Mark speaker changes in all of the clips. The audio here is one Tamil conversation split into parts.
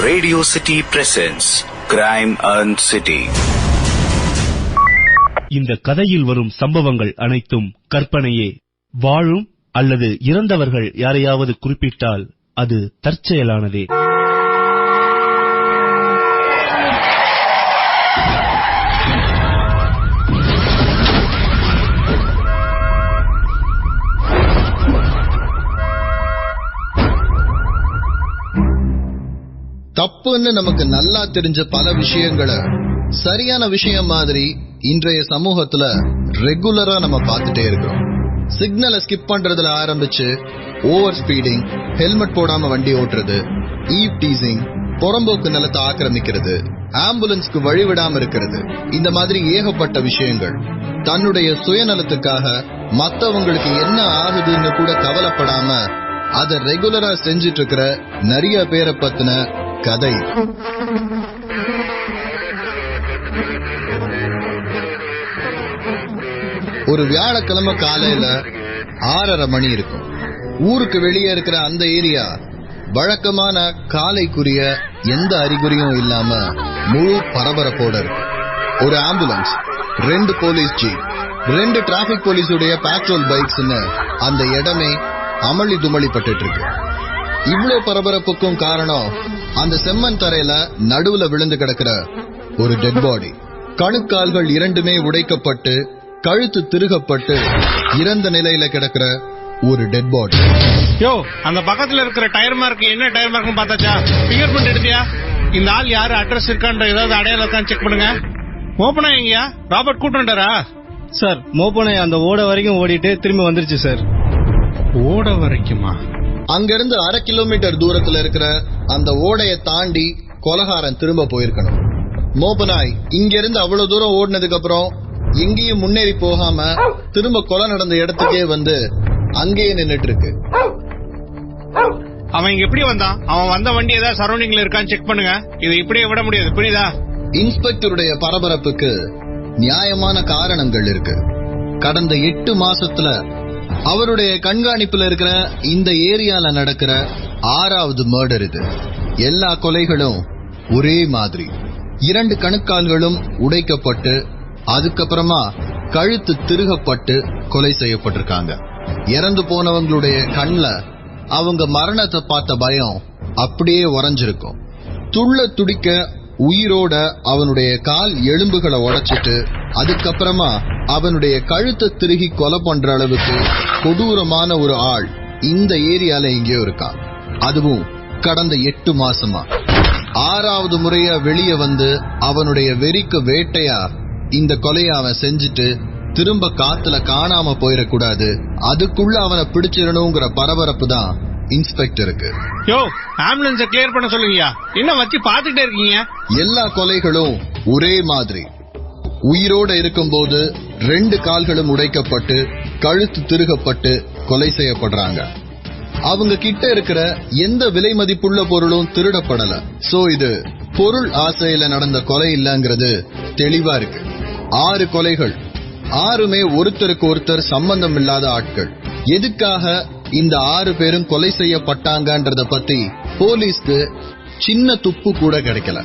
Speaker 1: Radio City presents Crime and City.
Speaker 2: இந்த கதையில் வரும் சம்பவங்கள் அனைத்தும் கற்பனையே. வாழும் அல்லது இறந்தவர்கள் யாரையாவது குறிப்பிட்டால் அது தற்செயலானதே.
Speaker 3: தப்புன்னு நமக்கு நல்லா தெரிஞ்ச பல விஷயங்களை சரியான விஷயம் மாதிரி இன்றைய சமூகத்துல ரெகுலரா நம்ம பார்த்துட்டே இருக்கோம். சிக்னலை ஸ்கிப் பண்றதுல ஆரம்பிச்சு ஓவர் ஸ்பீடிங், ஹெல்மெட் போடாம வண்டி ஓட்டுறது, ஈவ் டீசிங், புறம்போக்கு நிலத்தை ஆக்கிரமிக்கிறது, ஆம்புலன்ஸ்க்கு வழிவிடாம இருக்கிறது, இந்த மாதிரி ஏகப்பட்ட விஷயங்கள். தன்னுடைய சுயநலத்துக்காக மத்தவங்களுக்கு என்ன ஆகுதுன்னு கூட கவலைப்படாம அதை ரெகுலரா செஞ்சிட்டு இருக்கிற நிறைய பேரை பத்தின கதை. ஒரு வியாழக்கிழமை காலையில 6:30 மணி இருக்கும். ஊருக்கு வெளியே இருக்கிற அந்த ஏரியா வழக்கமான காலைக்குரிய எந்த அறிகுறியும் இல்லாம முழு பரபரப்போட இருக்கு. ஒரு ஆம்புலன்ஸ், 2 போலீஸ் ஜீப், 2 டிராபிக் போலீஸுடைய பேட்ரோல் பைக்ஸ்னு அந்த இடமே அமளி துமளி பட்டு இருக்கு. இவ்வளவு பரபரப்புக்கும் காரணம் அந்த செம்மண் தரையில நடுவுல விழுந்து கிடக்கிற ஒரு டெட் பாடி. கணுக்கால்கள் இரண்டுமே உடைக்கப்பட்டு கழுத்து திருகப்பட்டு இறந்த நிலையில கிடக்கிற ஒரு டெட் பாடி.
Speaker 4: யோ, அந்த பக்கத்துல இருக்கிற டயர் மார்க் என்ன டயர் மார்க்னு பார்த்தாச்சா? ஃபிங்கர் பிரிண்ட் எடுத்தியா? இந்த ஆள் யாரு, அட்ரஸ் இருக்கான்ற ஏதாவது அடையாளம் இருக்கான்னு செக் பண்ணுங்க. மோப்பனா எங்கயா? ராபர்ட் கூட்டுட்டாரா?
Speaker 5: சார், மோப்பனை அந்த ஓட வரைக்கும் ஓடிட்டு திரும்பி வந்துருச்சு சார்.
Speaker 4: ஓட வரைக்குமா?
Speaker 3: அங்கிருந்து 1/2 கிலோமீட்டர் தூரத்துல இருக்கிற அந்த ஓடையை தாண்டி கொலகாரன் திரும்ப போயிருக்கணும். மோப்பனாய் இங்க இருந்து அவ்வளவு தூரம் ஓடினதுக்கு அப்புறம் எங்கேயும் முன்னேறி போகாம திரும்ப கொலை நடந்த இடத்துக்கே வந்து அங்கேயே நின்னுட்டு இருக்கு.
Speaker 4: அவன் இங்க எப்படி வந்தான்? அவன் வந்த வண்டி ஏதாவது சரௌண்டிங்ல இருக்கான்னு செக் பண்ணுங்க. இதை இப்படியே விட முடியாது, புரியுதா?
Speaker 3: இன்ஸ்பெக்டருடைய பரபரப்புக்கு நியாயமான காரணங்கள் இருக்கு. கடந்த 8 மாசத்துல அவருடைய கண்காணிப்புல இருக்கிற இந்த ஏரியால நடக்கிற 6வது மர்டர் இது. எல்லா கொலைகளும் ஒரே மாதிரி. 2 கணுக்கால்களும் உடைக்கப்பட்டு அதுக்கப்புறமா கழுத்து திருகப்பட்டு கொலை செய்யப்பட்டிருக்காங்க. இறந்து போனவங்களுடைய கண்ல அவங்க மரணத்தை பார்த்த பயம் அப்படியே உறைஞ்சிருக்கும். துள்ள துடிக்க உயிரோட அவனுடைய கால் எலும்புகளை உடைச்சிட்டு அதுக்கப்புறமா அவனுடைய கழுத்தை திருகி கொலை பண்ற அளவுக்கு கொடூரமான ஒரு ஆள் இந்த ஏரியால எங்கேயோ இருக்கான். அதுவும் கடந்த 8 மாசமா. 6வது முறையா வெளியே வந்து அவனுடைய வெறிக்கு வேட்டையா இந்த கொலையை அவன் செஞ்சுட்டு திரும்ப காத்துல காணாம போயிடக்கூடாது, அதுக்குள்ள அவனை பிடிச்சிடணுங்கிற பரபரப்பு தான் இன்ஸ்பெக்டருக்கு.
Speaker 4: யோ, ஆம்புலன்ஸை கிளியர் பண்ண சொல்லுங்கயா. என்ன வச்சு பாத்துட்டே இருக்கீங்க?
Speaker 3: எல்லா கொலைகளும் ஒரே மாதிரி. உயிரோட இருக்கும்போது 2 கால்களும் உடைக்கப்பட்டு கழுத்து திருகப்பட்டு கொலை செய்யப்படுறாங்க. அவங்க கிட்ட இருக்கிற எந்த விலை மதிப்புள்ள பொருளும் திருடப்படல. சோ இது பொருள் ஆசையில நடந்த கொலை இல்லங்கிறது தெளிவா இருக்கு. 6 கொலைகள், 6மே ஒருத்தருக்கு ஒருத்தர் சம்பந்தம் இல்லாத ஆட்கள். எதுக்காக இந்த 6 பேரும் கொலை செய்யப்பட்டாங்கன்றத பத்தி போலீஸ்க்கு சின்ன துப்பு கூட கிடைக்கல.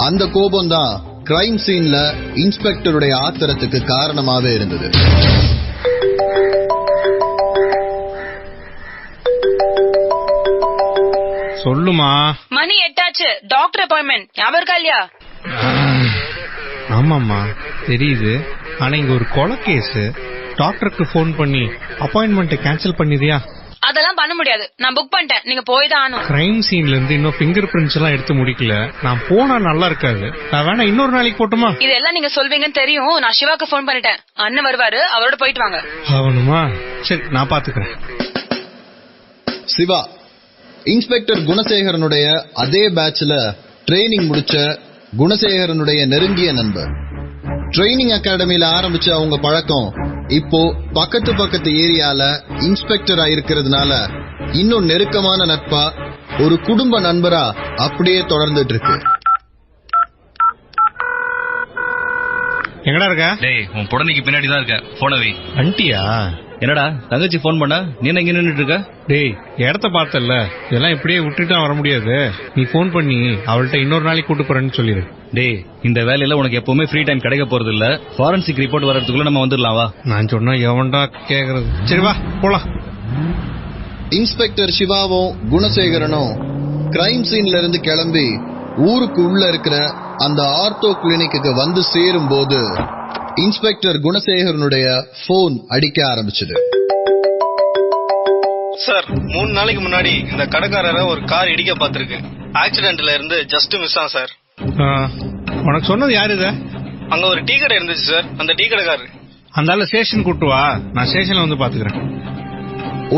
Speaker 3: அந்த கோபம் தான் கிரைம் சீன்ல இன்ஸ்பெக்டருடைய ஆத்திரத்துக்கு காரணமாவே இருந்தது.
Speaker 4: சொல்லுமா.
Speaker 6: மணி 8 ஆச்சு. டாக்டர் அப்பாயின்மெண்ட் ஞாபகம் இருக்கா இல்லையா?
Speaker 4: ஆமாம்மா, தெரியுது. ஆனா இங்க ஒரு கொலை கேஸ். டாக்டருக்கு போன் பண்ணி அப்பாயின்மெண்ட் கேன்சல் பண்ணிரியா?
Speaker 6: அதெல்லாம் பண்ண முடியாது. நான் புக் பண்ணிட்டேன். நீங்க போய் தான் ஆகணும்.
Speaker 4: கிரைம் சீன்ல இருந்து இன்னும் பிங்கர் பிரிண்ட்ஸ் எல்லாம் எடுத்து முடிக்கல. நான் போனா நல்லா இருக்காது. நான் வேணா இன்னொரு நாளைக்கு போட்டுமா?
Speaker 6: இதெல்லாம் நீங்க சொல்வீங்கன்னு தெரியும். நான் சிவாக்கு போன் பண்ணிட்டேன். அண்ணன் வருவாரு, அவரோட போயிட்டு வாங்க.
Speaker 4: அவனுமா? சரி, நான் பாத்துக்கிறேன்.
Speaker 3: சிவா இன்ஸ்பெக்டர் குணசேகரனுடைய அதே பேட்ச்ல ட்ரைனிங் முடிச்ச குணசேகரனுடைய நெருங்கிய நண்பர். ட்ரைனிங் அகாடமியில ஆரம்பிச்ச அவங்க பழக்கம் இப்போ பக்கத்து ஏரியால இன்ஸ்பெக்டரா இருக்கிறதுனால இன்னும் நெருக்கமான நட்பா, ஒரு குடும்ப நண்பரா அப்படியே தொடர்ந்துட்டு இருக்கு.
Speaker 4: எங்கடா இருக்க?
Speaker 7: டேய், உன் புடனைக்கு பின்னாடி தான் இருக்க. போன வை.
Speaker 4: அண்டியா?
Speaker 5: என்னடா தங்கச்சி போன் பண்ணா நீ எங்க நின்னுட்டு இருக்க?
Speaker 4: டேய், இடத்த பார்த்தல, இதெல்லாம் இப்படியே விட்டுட்டு வர முடியாது. நீ போன் பண்ணி அவள்கிட்ட இன்னொரு நாளைக்கு கூட்டு போறேன்னு சொல்லிடு.
Speaker 5: டேய், இந்த வேலையில உனக்கு எப்பவுமே ஃப்ரீ டைம் கிடைக்க போறது இல்ல. ஃபாரன்சிக் ரிப்போர்ட் வரதுக்குள்ள நம்ம வந்துடலாம் வா.
Speaker 4: நான் சொன்னா எவன்டா கேக்குறது? சரி வா போலாம்.
Speaker 3: இன்ஸ்பெக்டர் சிவாவும் குணசேகரனும் கிரைம் சீன்ல இருந்து கிளம்பி ஊருக்கு உள்ள இருக்கிற அந்த ஆர்த்தோ கிளினிக்கு வந்து சேரும் போது இன்ஸ்பெக்டர் குணசேகரனுடைய போன் அடிக்க ஆரம்பிச்சது.
Speaker 7: சார், 3 நாளைக்கு முன்னாடி இந்த கடைக்காரரை ஒரு கார் இடிக்க பார்த்திருக்கு. ஆக்சிடென்ட்ல இருந்து ஜஸ்ட் மிஸ் ஆ சார்.
Speaker 4: உனக்கு சொன்னது யாரு இத?
Speaker 7: அங்க ஒரு டீ கடை இருந்துச்சு சார், அந்த டீ கடைக்காரரு.
Speaker 4: அந்த ஆளு ஸ்டேஷன் கூட்டு வா, நான் ஸ்டேஷன்ல வந்து பாத்துக்கிறேன்.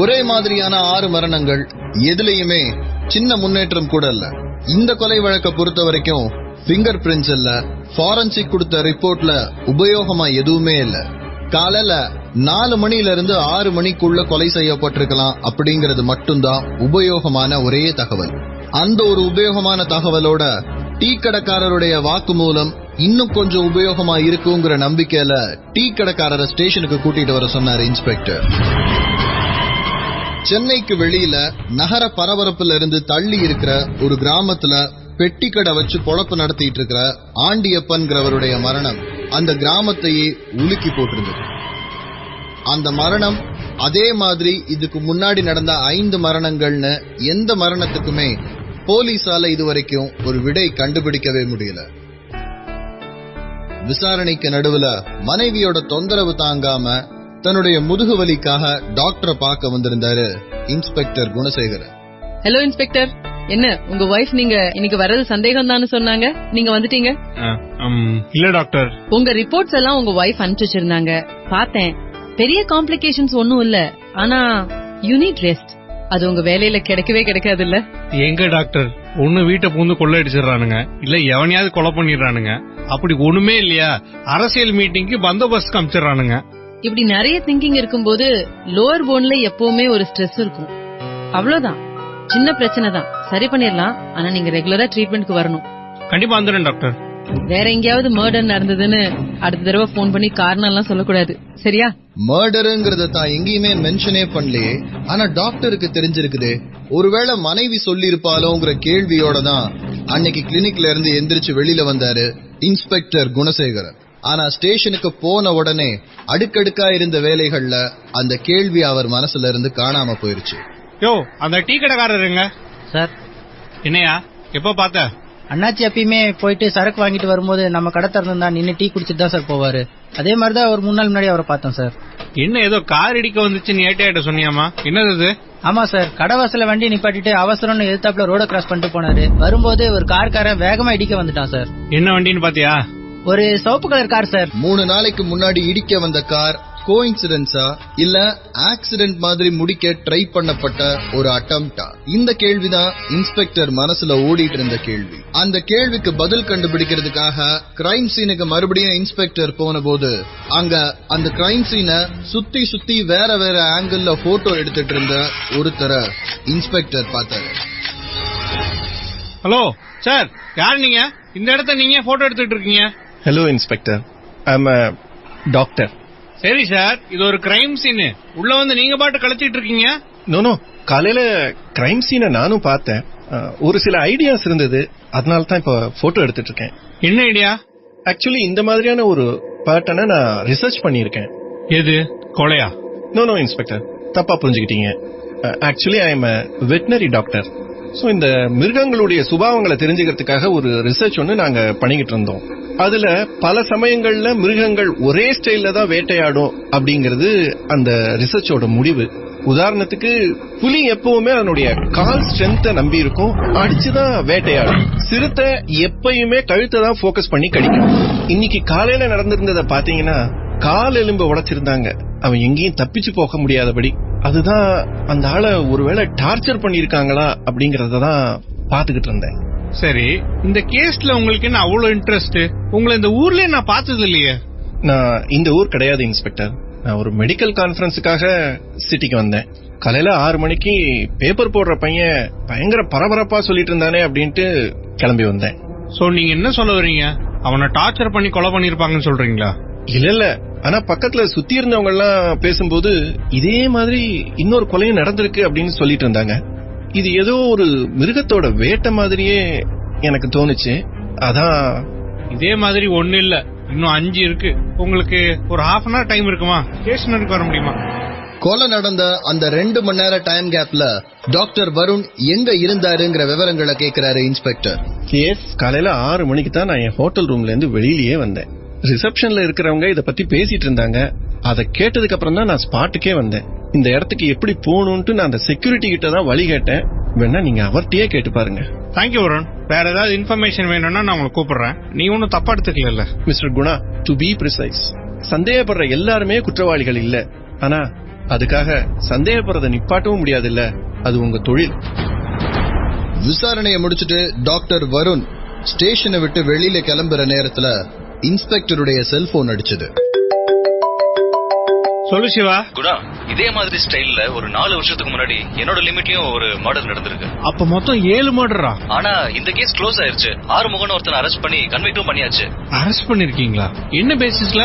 Speaker 3: ஒரே மாதிரியான 6 மரணங்கள், எதுலயுமே சின்ன முன்னேற்றம் கூட இல்ல. இந்த கொலை வழக்க பொறுத்த வரைக்கும் பிங்கர் பிரிண்ட்ஸ் இல்ல, ஃபாரன்சிக் கொடுத்த ரிப்போர்ட்ல உபயோகமா எதுவுமே இல்ல. காலையில 4 மணில இருந்து 6 மணிக்குள்ள கொலை செய்யப்பட்டிருக்கலாம் அப்படிங்கறது மட்டும்தான் உபயோகமான ஒரே தகவல். அந்த ஒரு உபயோகமான தகவலோட டீ கடைக்காரருடைய வாக்குமூலம் இன்னும் கொஞ்சம் உபயோகமா இருக்குங்கிற நம்பிக்கையில டீ கடைக்காரரை ஸ்டேஷனுக்கு கூட்டிட்டு வர சொன்னார் இன்ஸ்பெக்டர். சென்னைக்கு வெளியில நகர பரபரப்புல இருந்து தள்ளி இருக்கிற ஒரு கிராமத்துல பெட்டி கடை வச்சு பொழப்பு நடத்திட்டு இருக்கிற ஆண்டியப்பன்கிறவருடைய மரணம் அந்த கிராமத்தையே உலுக்கி போட்டிருந்தது. அந்த மரணம் அதே மாதிரி இதுக்கு முன்னாடி நடந்த 5 மரணங்கள்னு எந்த மரணத்துக்குமே போலீசால இதுவரைக்கும் ஒரு விடை கண்டுபிடிக்கவே முடியல. விசாரணைக்கு நடுவுல மனைவியோட தொந்தரவு தாங்காம தன்னுடைய முதுகு வலிக்காக டாக்டரை பார்க்க வந்திருந்தாரு இன்ஸ்பெக்டர் குணசேகரன்.
Speaker 8: ஹலோ இன்ஸ்பெக்டர், என்ன உங்க வைஃப் நீங்க இன்னைக்கு வர்றது சந்தேகம் தானு சொன்னாங்க, நீங்க வந்துட்டீங்க?
Speaker 4: இல்ல டாக்டர்,
Speaker 8: உங்க ரிப்போர்ட்ஸ் எல்லாம் உங்க வைஃப் அனுப்பிச்சு வச்சிருந்தாங்க, பார்த்தேன். பெரிய காம்ப்ளிகேஷன்ஸ் ஒன்னும் இல்ல, ஆனா யூ நீட் ரெஸ்ட். அது உங்க வேலையில கிடைக்கவே கிடைக்காது இல்ல?
Speaker 4: எங்க டாக்டர், ஒண்ணு வீட்டை பூந்து கொள்ளையடிச்சிடறானுங்க, இல்ல எவனையாவது கொலை பண்ணிடுறானுங்க. அப்படி ஒண்ணுமே இல்லையா, அரசியல் மீட்டிங்க்கு பந்தோபஸ்து அமைச்சிடறானுங்க.
Speaker 8: இப்படி நிறைய திங்கிங் இருக்கும்போது லோவர் போன்ல எப்பவுமே ஒரு ஸ்ட்ரெஸ் இருக்கும். அவ்வளவுதான், சின்ன பிரச்சனை தான், சரி பண்ணிடலாம். ஆனா நீங்க ரெகுலரா ட்ரீட்மெண்ட்க்கு வரணும்.
Speaker 4: கண்டிப்பா வந்துடுறேன் டாக்டர்.
Speaker 8: வேற எங்கேயாவது மர்டர் நடந்ததுன்னு அடுத்த தடவை போன் பண்ணி காரணம் எல்லாம் சொல்லக்கூடாது, சரியா?
Speaker 3: மர்டருங்கிறத தான் எங்கேயுமே மென்ஷனே பண்ணலையே, ஆனா டாக்டருக்கு தெரிஞ்சிருக்குது. ஒருவேளை மனைவி சொல்லி இருப்பாளோங்கிற கேள்வியோட தான் அன்னைக்கு கிளினிக்ல இருந்து எந்திரிச்சு வெளியில வந்தாரு இன்ஸ்பெக்டர் குணசேகரன். ஆனா ஸ்டேஷனுக்கு போன உடனே அடுக்கடுக்கா இருந்த வேலைகள்ல அந்த கேள்வி அவர் மனசுல இருந்து காணாம போயிருச்சு.
Speaker 4: யோ, அந்த டீ கடைக்காரருங்க
Speaker 9: சார்.
Speaker 4: என்னையா எப்ப பார்த்த?
Speaker 9: அண்ணாச்சி எப்பயுமே போயிட்டு சரக்கு வாங்கிட்டு வரும்போது நம்ம கடை திறந்துதான் நின்று டீ குடிச்சிட்டு தான் சார் போவாரு. அதே மாதிரிதான் ஒரு 3 நாள் முன்னாடி அவரை பார்த்தோம் சார்.
Speaker 4: என்ன ஏதோ கார் இடிக்க வந்துச்சு ஏட்ட சொன்னியாமா, என்னது?
Speaker 9: ஆமா சார், கடை வாசல வண்டி நிப்பாட்டிட்டு அவசரம்னு எதிர்த்தாப்புல ரோட கிராஸ் பண்ணிட்டு போனாரு. வரும்போது ஒரு கார்காரன் வேகமா இடிக்க வந்துட்டான் சார்.
Speaker 4: என்ன வண்டின்னு பாத்தியா?
Speaker 9: ஒரு சிவப்பு கலர் கார் சார்.
Speaker 3: 3 நாளைக்கு முன்னாடி இடிக்க வந்த கார் கோயின்சிடென்ஸா இல்ல ஆக்சிடென்ட் மாதிரி முடிக்க ட்ரை பண்ணப்பட்ட ஒரு அட்டம்ப்டா? இந்த கேள்விதான் இன்ஸ்பெக்டர் மனசுல ஓடிட்டு இருந்த கேள்வி. அந்த கேள்விக்கு பதில் கண்டுபிடிக்கிறதுக்காக கிரைம் சீனுக்கு மறுபடியும் இன்ஸ்பெக்டர் போன போது அங்க அந்த கிரைம் சீனை சுத்தி சுத்தி வேற வேற ஆங்கிள் போட்டோ எடுத்துட்டு இருந்த ஒருத்தரை இன்ஸ்பெக்டர் பார்த்தாரு.
Speaker 4: ஹலோ சார், யார் நீங்க? இந்த இடத்த நீங்க போட்டோ எடுத்துட்டு இருக்கீங்க?
Speaker 10: Hello inspector, I am a doctor.
Speaker 4: சரி சார், இது ஒரு கிரைம் சீன், உள்ள வந்து நீங்க பாட்டு கழிச்சிட்டு இருக்கீங்க.
Speaker 10: நோ, காலையில கிரைம் சீனை நானும் பார்த்தேன். ஒரு சில ஐடியாஸ் இருந்தது, அதனால தான் இப்ப போட்டோ எடுத்துட்டு இருக்கேன்.
Speaker 4: என்ன ஐடியா?
Speaker 10: ஆக்சுவலி இந்த மாதிரியான ஒரு பேட்டர்னை நான் ரிசர்ச் பண்ணியிருக்கேன்.
Speaker 4: எது, கொலையா?
Speaker 10: நோ இன்ஸ்பெக்டர், தப்பா புரிஞ்சுக்கிட்டீங்க. Actually I am a veterinary doctor. So இந்த மிருகங்களுடைய சுபாவங்களை தெரிஞ்சுக்கிறதுக்காக ஒரு ரிசர்ச் ஒன்னு நாங்க பண்ணிக்கிட்டு இருந்தோம். அதுல பல சமயங்கள்ல மிருகங்கள் ஒரே ஸ்டைல்ல தான் வேட்டையாடும் அப்படிங்கிறது அந்த ரிசர்ச்சோட முடிவு. உதாரணத்துக்கு புலி எப்பவுமே அதனுடைய கால் ஸ்ட்ரென்த்தை நம்பி இருக்கும், அடிச்சுதான் வேட்டையாடும். சிறுத்தை எப்பயுமே கழுத்தை தான் போக்கஸ் பண்ணி கடிக்கும். இன்னைக்கு காலையில நடந்திருந்ததை பாத்தீங்கன்னா கால் எலும்பு உடைச்சிருந்தாங்க, அவன் எங்கேயும் தப்பிச்சு போக முடியாதபடி. அதுதான் அந்த ஆளை ஒருவேளை டார்ச்சர் பண்ணிருக்காங்களா அப்படிங்கறதான் பாத்துக்கிட்டு இருந்தேன்.
Speaker 4: சரி, இந்த கேஸ்ல உங்களுக்கு என்ன அவ்வளவு இன்ட்ரெஸ்ட்? உங்களை இந்த ஊர்லயே நான் பார்த்தது இல்லையே.
Speaker 10: நான் இந்த ஊர் கிடையாது இன்ஸ்பெக்டர், நான் ஒரு மெடிக்கல் கான்ஃபரன்ஸுக்காக சிட்டிக்கு வந்தேன். காலையில 6 மணிக்கு பேப்பர் போடுற பையன் பயங்கர பரபரப்பா சொல்லிட்டு இருந்தானே அப்படின்ட்டு கிளம்பி வந்தேன்.
Speaker 4: சோ நீங்க என்ன சொல்ல வரீங்க? அவனை டார்ச்சர் பண்ணி கொலை பண்ணிருப்பாங்கன்னு சொல்றீங்களா?
Speaker 10: இல்ல ஆனா பக்கத்துல சுத்தி இருந்தவங்க எல்லாம் பேசும்போது இதே மாதிரி இன்னொரு கொலையும் நடந்திருக்கு அப்படின்னு சொல்லிட்டு இருந்தாங்க. இது ஏதோ ஒரு மிருகத்தோட வேட்டை மாதிரியே எனக்கு தோணுச்சு. அதான்.
Speaker 4: இதே மாதிரி ஒண்ணு இல்ல, இன்னும் 5 இருக்கு. உங்களுக்கு ஒரு ஹாஃப் அன் ஹவர் டைம் இருக்குமா? ஸ்டேஷனுக்கு வர முடியுமா?
Speaker 3: கொலை நடந்த அந்த 2 மணி நேர டைம் கேப்ல டாக்டர் வருண் எங்க இருந்தாருங்கிற விவரங்களை கேட்கிறாரு இன்ஸ்பெக்டர்.
Speaker 10: காலையில 6 மணிக்கு தான் நான் என் ஹோட்டல் ரூம்ல இருந்து வெளியிலேயே வந்தேன். ரிசப்ஷன்ல இருக்கிறவங்க இத பத்தி பேசிட்டு இருந்தாங்க. அதை கேட்டதுக்கு அப்புறம் தான் நான் ஸ்பாட்டுக்கே வந்தேன். இந்த இடத்துக்கு எப்படி போகணும்னு நான் அந்த செக்யூரிட்டி கிட்ட தான் வழி கேட்டேன். வேணா நீங்க அவர்கிட்டயே கேட்டு பாருங்க.
Speaker 4: தேங்க்யூ வருண். வேற ஏதாவது இன்ஃபர்மேஷன் வேணும்னா நான் உங்களை கூப்பிடுறேன். நீ ஒன்னும் தப்பா எடுத்துக்கல.
Speaker 10: மிஸ்டர் குணா, டு பி பிரிசைஸ், சந்தேகப்படுற எல்லாருமே குற்றவாளிகள் இல்ல. ஆனா அதுக்காக சந்தேகப்படுறத நிப்பாட்டவும் முடியாது இல்ல. அது உங்க தொழில்.
Speaker 3: விசாரணையை முடிச்சிட்டு டாக்டர் வருண் ஸ்டேஷனை விட்டு வெளியில கிளம்புற நேரத்துல இன்ஸ்பெக்டருடைய செல்போன் அடிச்சது.
Speaker 4: சொல்லு சிவா.
Speaker 5: குணா, இதே மாதிரி ஸ்டைல்ல ஒரு 4 வருஷத்துக்கு முன்னாடி என்னோட லிமிட்லயும் ஒரு மர்டர் நடந்திருக்கு.
Speaker 4: அப்ப மொத்தம் 7 மர்டரா?
Speaker 5: ஆனா இந்த கேஸ் க்ளோஸ் ஆயிருச்சு. ஆறுமுகன் ஒருத்தனை அரெஸ்ட் பண்ணி கன்விக்டும் பண்ணியாச்சு.
Speaker 4: அரெஸ்ட் பண்ணிருக்கீங்களா? என்ன பேசிஸ்ல?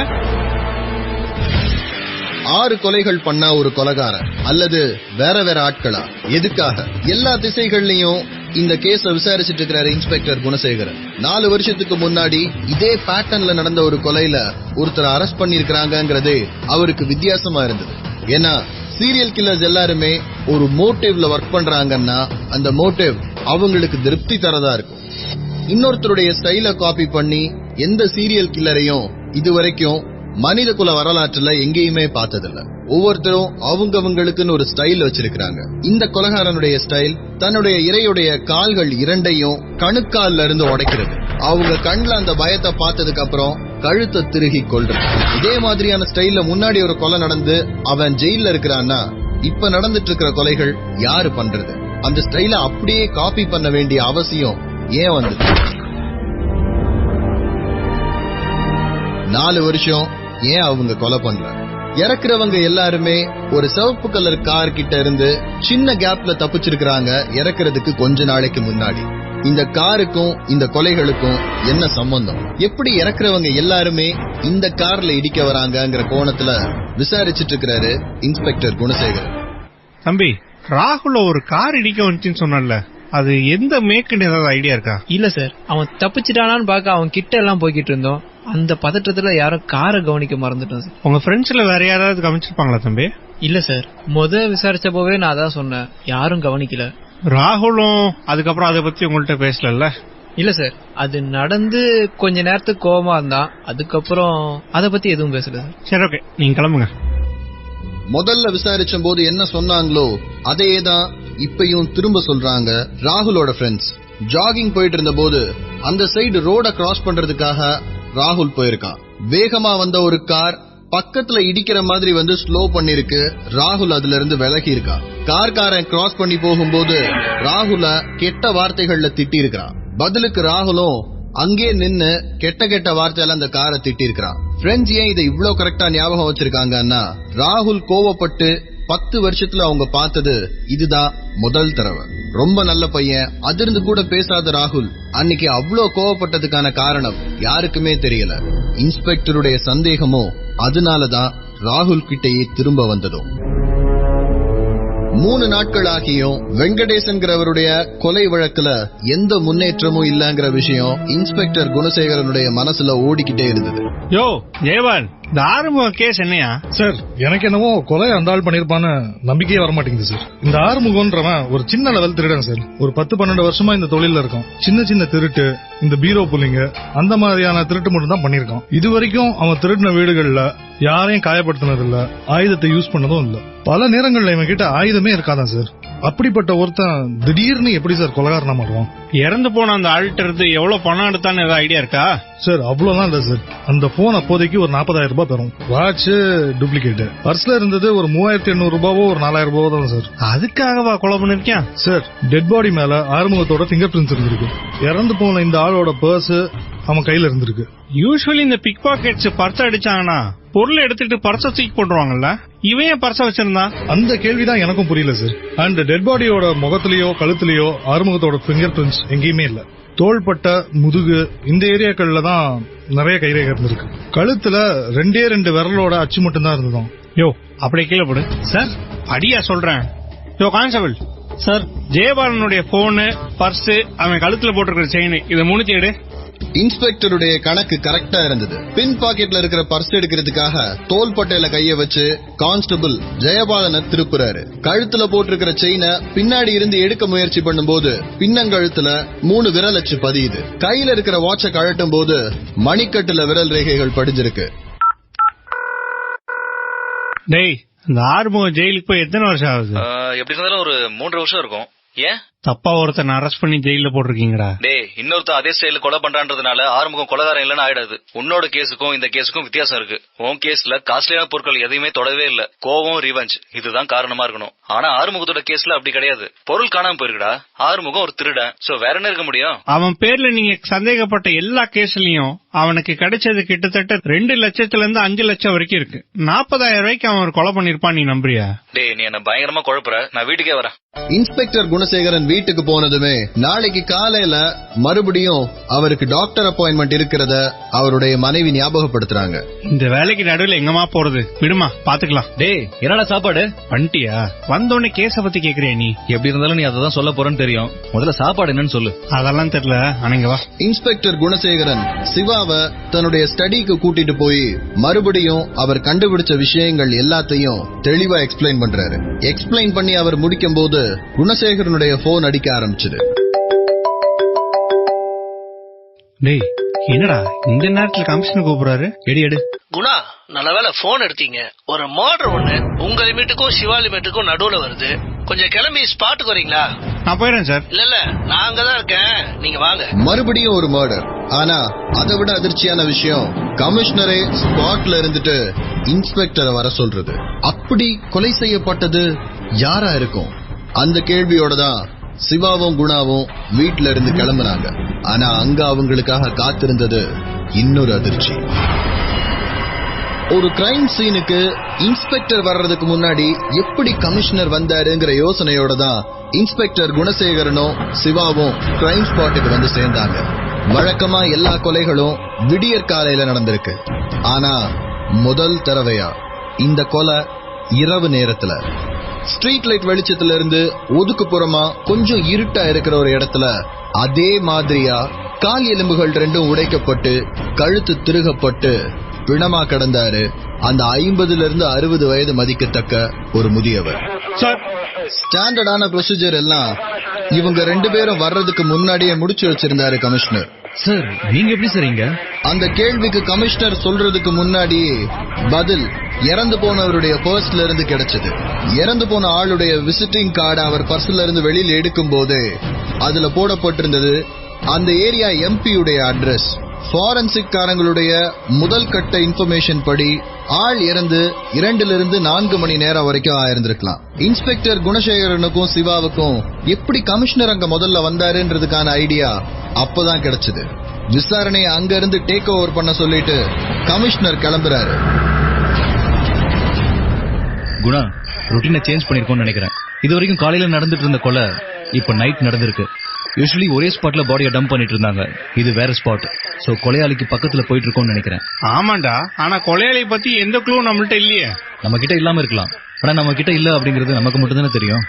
Speaker 3: 6 கொலைகள் பண்ண ஒரு கொலைகாரன் அல்லது வேற வேற ஆட்களா? எதுக்காக? எல்லா திசைகள்லயும் இந்த கேஸ விசாரிச்சுட்டு இருக்கிறாரு இன்ஸ்பெக்டர் குணசேகரன். 4 வருஷத்துக்கு முன்னாடி இதே பேட்டர்ன்ல நடந்த ஒரு கொலையில ஒருத்தர் அரெஸ்ட் பண்ணிருக்காங்கிறதே அவருக்கு வித்தியாசமா இருந்தது. ஏன்னா சீரியல் கில்லர்ஸ் எல்லாருமே ஒரு மோட்டிவ்ல ஒர்க் பண்றாங்கன்னா அந்த மோட்டிவ் அவங்களுக்கு திருப்தி தரதா இருக்கும். இன்னொருத்தருடைய ஸ்டைல காப்பி பண்ணி எந்த சீரியல் கில்லரையும் இதுவரைக்கும் மனித குல வரலாற்றுல எங்கேயுமே பார்த்ததில்ல. ஒவ்வொருத்தரும் அவங்களுக்குன்னு ஒரு ஸ்டைல் வச்சிருக்காங்க. இந்த கொலைகாரனுடைய ஸ்டைல் தன்னுடைய இரையுடைய கால்கள் 2ஐயும் கணுக்கால்ல இருந்து உடைக்கிறது. அவங்க கண்ணுல அந்த பயத்தை பார்த்ததுக்கு அப்புறம் கழுத்தை திருகி கொள்றது. இதே மாதிரியான ஸ்டைல்ல முன்னாடி ஒரு கொலை நடந்து அவன் ஜெயில இருக்கிறான்னா இப்ப நடந்துட்டு இருக்கிற கொலைகள் யாரு பண்றது? அந்த ஸ்டைல அப்படியே காப்பி பண்ண வேண்டிய அவசியம் ஏன் வந்தது? 4 வருஷம் ஏன் அவங்க கொலை பண்ணல? இறக்குறவங்க எல்லாருமே ஒரு சிவப்பு கலர் கார் கிட்ட இருந்து சின்ன கேப்ல தப்பிச்சிருக்காங்க. இறக்குறதுக்கு கொஞ்ச நாளைக்கு முன்னாடி இந்த காருக்கும் இந்த கொலைகளுக்கும் என்ன சம்பந்தம்? எப்படி இறக்குறவங்க எல்லாருமே இந்த கார்ல இடிக்க வராங்கங்கிற கோணத்துல விசாரிச்சுட்டு இருக்கிறாரு இன்ஸ்பெக்டர் குணசேகரன்.
Speaker 4: தம்பி, ராகுல ஒரு கார் இடிக்க வந்துச்சுன்னு சொன்னல, அது எந்த மேக்குன்னு ஏதாவது ஐடியா இருக்கா?
Speaker 11: இல்ல சார், அவன் தப்பிச்சிட்டானான்னு பாக்க அவன் கிட்ட எல்லாம் போய்கிட்டு இருந்தோம். அந்த பதற்றத்துல யாரும் காரை கவனிக்க மறந்துட்டோம் சார்.
Speaker 4: உங்க ஃப்ரெண்ட்ஸ்ல வேற யாராவது கவனிச்சிருப்பாங்களா தம்பி?
Speaker 11: இல்ல சார், விசாரிச்ச போவே நான் அதான் சொன்னேன், யாரும் கவனிக்கல.
Speaker 4: ராகுலும் அதுக்கப்புறம் அதை பத்தி உங்கள்ட்ட பேசல?
Speaker 11: இல்ல சார், அது நடந்து கொஞ்ச நேரத்துக்கு கோவமா இருந்தான். அதுக்கப்புறம் அதை பத்தி எதுவும் பேசல சார்.
Speaker 4: சரி, ஓகே, நீங்க கிளம்புங்க.
Speaker 3: முதல்ல விசாரிச்ச போது என்ன சொன்னாங்களோ அதையேதான் இப்பயும் திரும்ப சொல்றாங்க ராகுலோட ஃப்ரெண்ட்ஸ். ஜாகிங் போயிட்டு இருந்த போது அந்த சைடு ரோட கிராஸ் பண்றதுக்காக ராகுல் போயிருக்கான். வேகமா வந்த ஒரு கார் பக்கத்துல இடிக்கிற மாதிரி வந்து ஸ்லோ பண்ணிருக்கு. ராகுல் அதுல இருந்து விலகி இருக்கான். கார்காரன் கிராஸ் பண்ணி போகும்போது ராகுல கெட்ட வார்த்தைகள்ல திட்டி இருக்கிறான். பதிலுக்கு ராகுலும் அங்கே நின்னு கெட்ட கெட்ட வார்த்தையால அந்த காரை திட்டி இருக்கிறான். ஃப்ரெண்ட்ஸ் ஏன் இதை இவ்வளவு கரெக்டா ஞாபகம் வச்சிருக்காங்கன்னா, ராகுல் கோவப்பட்டு 10 வருஷத்துல அவங்க பார்த்தது இதுதான் முதல் தடவை. ரொம்ப நல்ல பையன், அதிர்ந்து கூட பேசாத ராகுல் அன்னைக்கு அவ்வளோ கோவப்பட்டதுக்கான காரணம் யாருக்குமே தெரியல. இன்ஸ்பெக்டருடைய சந்தேகமும் அதனாலதான் ராகுல் கிட்டேயே திரும்ப வந்ததும். 3 நாட்கள் ஆகியும் வெங்கடேசன்கிறவருடைய கொலை வழக்குல எந்த முன்னேற்றமும் இல்லங்கிற விஷயம் இன்ஸ்பெக்டர் குணசேகரனுடைய மனசுல ஓடிக்கிட்டே இருந்தது.
Speaker 4: யோ ஜெயவான், இந்த ஆறுமுக கேஸ் என்னையா?
Speaker 12: சார், எனக்கு என்னவோ கொலை அந்த ஆள் பண்ணிருப்பான்னு நம்பிக்கையே வரமாட்டேங்குது சார். இந்த ஆறுமுகன்றவன் ஒரு சின்ன லெவல் திருடன் சார். ஒரு 10-12 வருஷமா இந்த தொழில இருக்கும். சின்ன சின்ன திருட்டு, இந்த பீரோ புல்லிங்க, அந்த மாதிரியான திருட்டு மட்டும் தான் பண்ணிருக்கான். இது வரைக்கும் அவன் திருடின வீடுகள்ல யாரையும் காயப்படுத்தினது இல்ல, ஆயுதத்தை யூஸ் பண்ணதும் இல்ல. பல நேரங்கள்ல இவன் கிட்ட ஆயுதமே இருக்காதான் சார். அப்படிப்பட்ட ஒருத்தன் திடீர்னு எப்படி சார் கொலைகாரனா மாறுவான்?
Speaker 4: இறந்து போன அந்த ஆள்கிட்ட இருந்து எவ்வளவு பணம் எடுத்தான்னு ஏதாவது ஐடியா இருக்கா?
Speaker 12: சார், அவ்வளவுதான் இல்ல சார். அந்த போன் அப்போதைக்கு ஒரு 40,000 ரூபாய் தரும். Watch duplicate. பர்ஸ்ல இருந்தது ஒரு 3,800 ரூபாவோ ஒரு 4,000 ரூபாவோ தான் சார்.
Speaker 4: அதுக்காகவா கொலை பண்ணிருக்கேன்?
Speaker 12: சார், டெட் பாடி மேல ஆறுமுகத்தோட பிங்கர் பிரிண்ட்ஸ் இருந்திருக்கு. இறந்து போன இந்த ஆளோட பர்ஸ் அவன் கையில இருந்திருக்கு.
Speaker 4: யூசுவலி இந்த பிக் பாக்கெட்ஸ் பர்ஸ் அடிச்சாங்கன்னா பொருள் எடுத்துட்டு பர்ஸ தூக்கி போட்டுருவாங்கல்ல, இவன் ஏன் பர்ஸ வச்சிருந்தான்?
Speaker 12: அந்த கேள்விதான் எனக்கும் புரியல சார். அண்ட் டெட் பாடியோட முகத்திலேயோ கழுத்திலேயோ ஆறுமுகத்தோட பிங்கர் பிரிண்ட்ஸ் எங்கேயுமே இல்ல. தோள்பட்டை, முதுகு இந்த ஏரியாக்கள்ல தான் நிறைய கைரேகை இருந்திருக்கு. கழுத்துல 2 விரலோட அச்சு மட்டும் தான் இருந்ததும்.
Speaker 4: யோ அப்படியே கீழே போடு சார். அடியா சொல்றேன். யோ கான்ஸ்டபிள் சார், ஜெயபாலனுடைய போனு, பர்ஸ், அவன் கழுத்துல போட்டிருக்கிற செயின், இதை 3 தேடு.
Speaker 3: இன்ஸ்பெக்டருடைய கணக்கு கரெக்டா இருந்தது. பின் பாக்கெட்ல இருக்கிற பர்ஸ் எடுக்கிறதுக்காக தோள்பட்டையில கைய வச்சு கான்ஸ்டபிள் ஜெயபாலனை திருப்புறாரு. கழுத்துல போட்டிருக்கிற செயினை பின்னாடி இருந்து எடுக்க முயற்சி பண்ணும்போது பின்னங்கழுத்துல 3 விரல் அச்சு பதியுது. கையில இருக்கிற வாட்சை கழட்டும் போது மணிக்கட்டுல விரல் ரேகைகள் படிஞ்சிருக்கு.
Speaker 4: டேய், இந்த ஆறுமுகம் ஜெயிலுக்கு போய் எத்தனை வருஷம் ஆகுது?
Speaker 5: எப்படி இருந்தாலும் ஒரு 3 வருஷம் இருக்கும். ஏன்
Speaker 4: தப்பா ஒருத்தன் அரெஸ்ட் பண்ணி ஜெயில போட்டிருக்கீங்கடா?
Speaker 5: டேய், இன்னொருத்த அதே ஸ்டைல கொலை பண்றான்றதுனால ஆறுமுகம் கொலைகாரம் இல்லன்னு ஆயிடாது. உன்னோட கேஸுக்கும் இந்த கேஸுக்கும் வித்தியாசம் இருக்கு. உன் கேஸ்ல காஸ்ட்லியான பொருட்கள் எதையுமே தொடவே இல்ல. கோவம், ரிவெஞ்ச் இதுதான் காரணமா இருக்கணும். ஆனா ஆறுமுகத்தோட கேஸ்ல அப்படி கிடையாது. பொருள் காணாம போயிருக்குடா. ஆறுமுகம் ஒரு திருடன். சோ வேற என்ன இருக்க முடியும்?
Speaker 4: அவன் பேர்ல நீங்க சந்தேகப்பட்ட எல்லா கேஸ்லயும் அவனுக்கு கிடைச்சது கிட்டத்தட்ட 2 லட்சத்துல இருந்து 5 லட்சம் வரைக்கும் இருக்கு. 40,000 ரூபாய்க்கு அவன் ஒரு கொலை பண்ணிருப்பான். நீ நம்புறியா?
Speaker 5: டேய், நீ என்ன பயங்கரமா குழப்புற. நான் வீட்டுக்கே வரேன்.
Speaker 3: இன்ஸ்பெக்டர் குணசேகரன் வீட்டுக்கு போனதுமே நாளைக்கு காலையில மறுபடியும் அவருக்கு டாக்டர் அப்பாயின்மெண்ட் இருக்கிறத அவருடைய மனைவி ஞாபகப்படுத்துறாங்க.
Speaker 4: இந்த வேலைக்கு நடுவில் எங்கம்மா போறது? விடுமா, பாத்துக்கலாம்.
Speaker 5: டேய், என்னடா சாப்பாடு?
Speaker 4: பண்ணிட்டியா? வந்தோடனே கேஸ பத்தி கேக்குறியா? நீ
Speaker 5: எப்படி இருந்தாலும் நீ அதான் சொல்ல போறேன்னு தெரியும். முதல்ல சாப்பாடு என்னன்னு சொல்லு.
Speaker 4: அதெல்லாம் தெரியல. அணைங்க வா.
Speaker 3: இன்ஸ்பெக்டர் குணசேகரன் சிவாவை தன்னுடைய ஸ்டடிக்கு கூட்டிட்டு போய் மறுபடியும் அவர் கண்டுபிடிச்ச விஷயங்கள் எல்லாத்தையும் தெளிவா எக்ஸ்பிளைன் பண்றாரு. எக்ஸ்பிளைன் பண்ணி அவர் முடிக்கும் போது குணசேகரனுடைய போன் அடிக்க ஆரம்பிச்சது.
Speaker 4: டேய், என்னடா இந்த நேரத்துல கமிஷனர் கூப்பிடுறாரு? எடு.
Speaker 13: குணா, நல்ல வேலை போன் எடுத்தீங்க. ஒரு மர்டர் ஒண்ணு உங்க லிமிட்டுக்கும் சிவா லிமிட்டுக்கும் நடுவுல வருது. கொஞ்சம் கிளம்பி ஸ்பாட்டுக்கு வரீங்களா?
Speaker 4: நான் போயிடுறேன் சார்.
Speaker 13: இல்ல நான் அங்கதான் இருக்கேன், நீங்க வாங்க.
Speaker 3: மறுபடியும் ஒரு மர்டர். ஆனா அதை விட அதிர்ச்சியான விஷயம், கமிஷனரே ஸ்பாட்ல இருந்துட்டு இன்ஸ்பெக்டரை வர சொல்றது. அப்படி கொலை செய்யப்பட்டது யாரா இருக்கும்? அந்த கேள்வியோட தான் சிவாவும் குணாவும் வீட்டுல இருந்து கிளம்புனாங்க. ஆனா அங்க அவங்களுக்காக காத்திருந்தது இன்னொரு அதிர்ச்சி. ஒரு கிரைம் சீனுக்கு இன்ஸ்பெக்டர் வர்றதுக்கு முன்னாடி எப்படி கமிஷனர் வந்தாருங்கிற யோசனையோட தான் இன்ஸ்பெக்டர் குணசேகரனும் சிவாவும் கிரைம் ஸ்பாட்டுக்கு வந்து சேர்ந்தாங்க. வழக்கமா எல்லா கொலைகளும் விடியற் காலையில நடந்திருக்கு. ஆனா முதல் தடவையா இந்த கொலை இரவு நேரத்துல ஸ்ட்ரீட் லைட் வெளிச்சத்துல இருந்து ஒதுக்குப்புறமா கொஞ்சம் இருட்டா இருக்கிற ஒரு இடத்துல அதே மாதிரியா கால் எலும்புகள் 2 உடைக்கப்பட்டு கழுத்து திருகப்பட்டு பிணமா கிடந்தாரு அந்த 50 இருந்து 60 வயது மதிக்கத்தக்க ஒரு முதியவர். ஸ்டாண்டர்டான ப்ரொசீஜர் எல்லாம் இவங்க 2 பேரும் வர்றதுக்கு முன்னாடியே முடிச்சு வச்சிருந்தாரு கமிஷனர்.
Speaker 5: சார், நீங்க எப்படி சரிங்க?
Speaker 3: அந்த கேள்விக்கு கமிஷனர் சொல்றதுக்கு முன்னாடியே பதில் இறந்து போனவருடைய பர்ஸ்ல இருந்து கிடைச்சது. இறந்து போன ஆளுடைய விசிட்டிங் கார்டு அவர் பர்ஸ்ல இருந்து வெளியில எடுக்கும் போதே அதுல போடப்பட்டிருந்தது அந்த ஏரியா எம்பியுடைய அட்ரஸ். ஃபாரன்சிக் காரங்களுடைய முதல் கட்ட இன்ஃபர்மேஷன் படி ஆள் இறந்து 2 இருந்து 4 மணி நேரம் வரைக்கும் ஆயிருந்திருக்கலாம். இன்ஸ்பெக்டர் குணசேகரனுக்கும் சிவாவுக்கும் எப்படி கமிஷனர் அங்க முதல்ல வந்தாருன்றதுக்கான ஐடியா அப்பதான் கிடைச்சது. விசாரணையை அங்க இருந்து டேக் ஓவர் பண்ண சொல்லிட்டு கமிஷனர் கிளம்புறாரு.
Speaker 5: குணா, ரொட்டீனை சேஞ்ச் பண்ணிருக்கோம்னு நினைக்கிறேன். இது வரைக்கும் காலையில நடந்துட்டு இருந்த கொலை இப்ப நைட் நடந்திருக்கு. யூசுவலி ஒரே ஸ்பாட்ல பாடியை டம்ப் பண்ணிட்டு இருந்தாங்க. இது வேற ஸ்பாட். சோ கொலையாளிக்கு பக்கத்துல போயிட்டு இருக்கோம்னு நினைக்கிறேன்.
Speaker 4: ஆமாண்டா, ஆனா கொலையாளி பத்தி எந்த க்ளூ நம்மள்ட்ட இல்லையே.
Speaker 5: நம்ம கிட்ட இல்லாம இருக்கலாம், ஆனா நம்ம கிட்ட இல்ல அப்படிங்கறது நமக்கு மட்டும் தானே தெரியும்.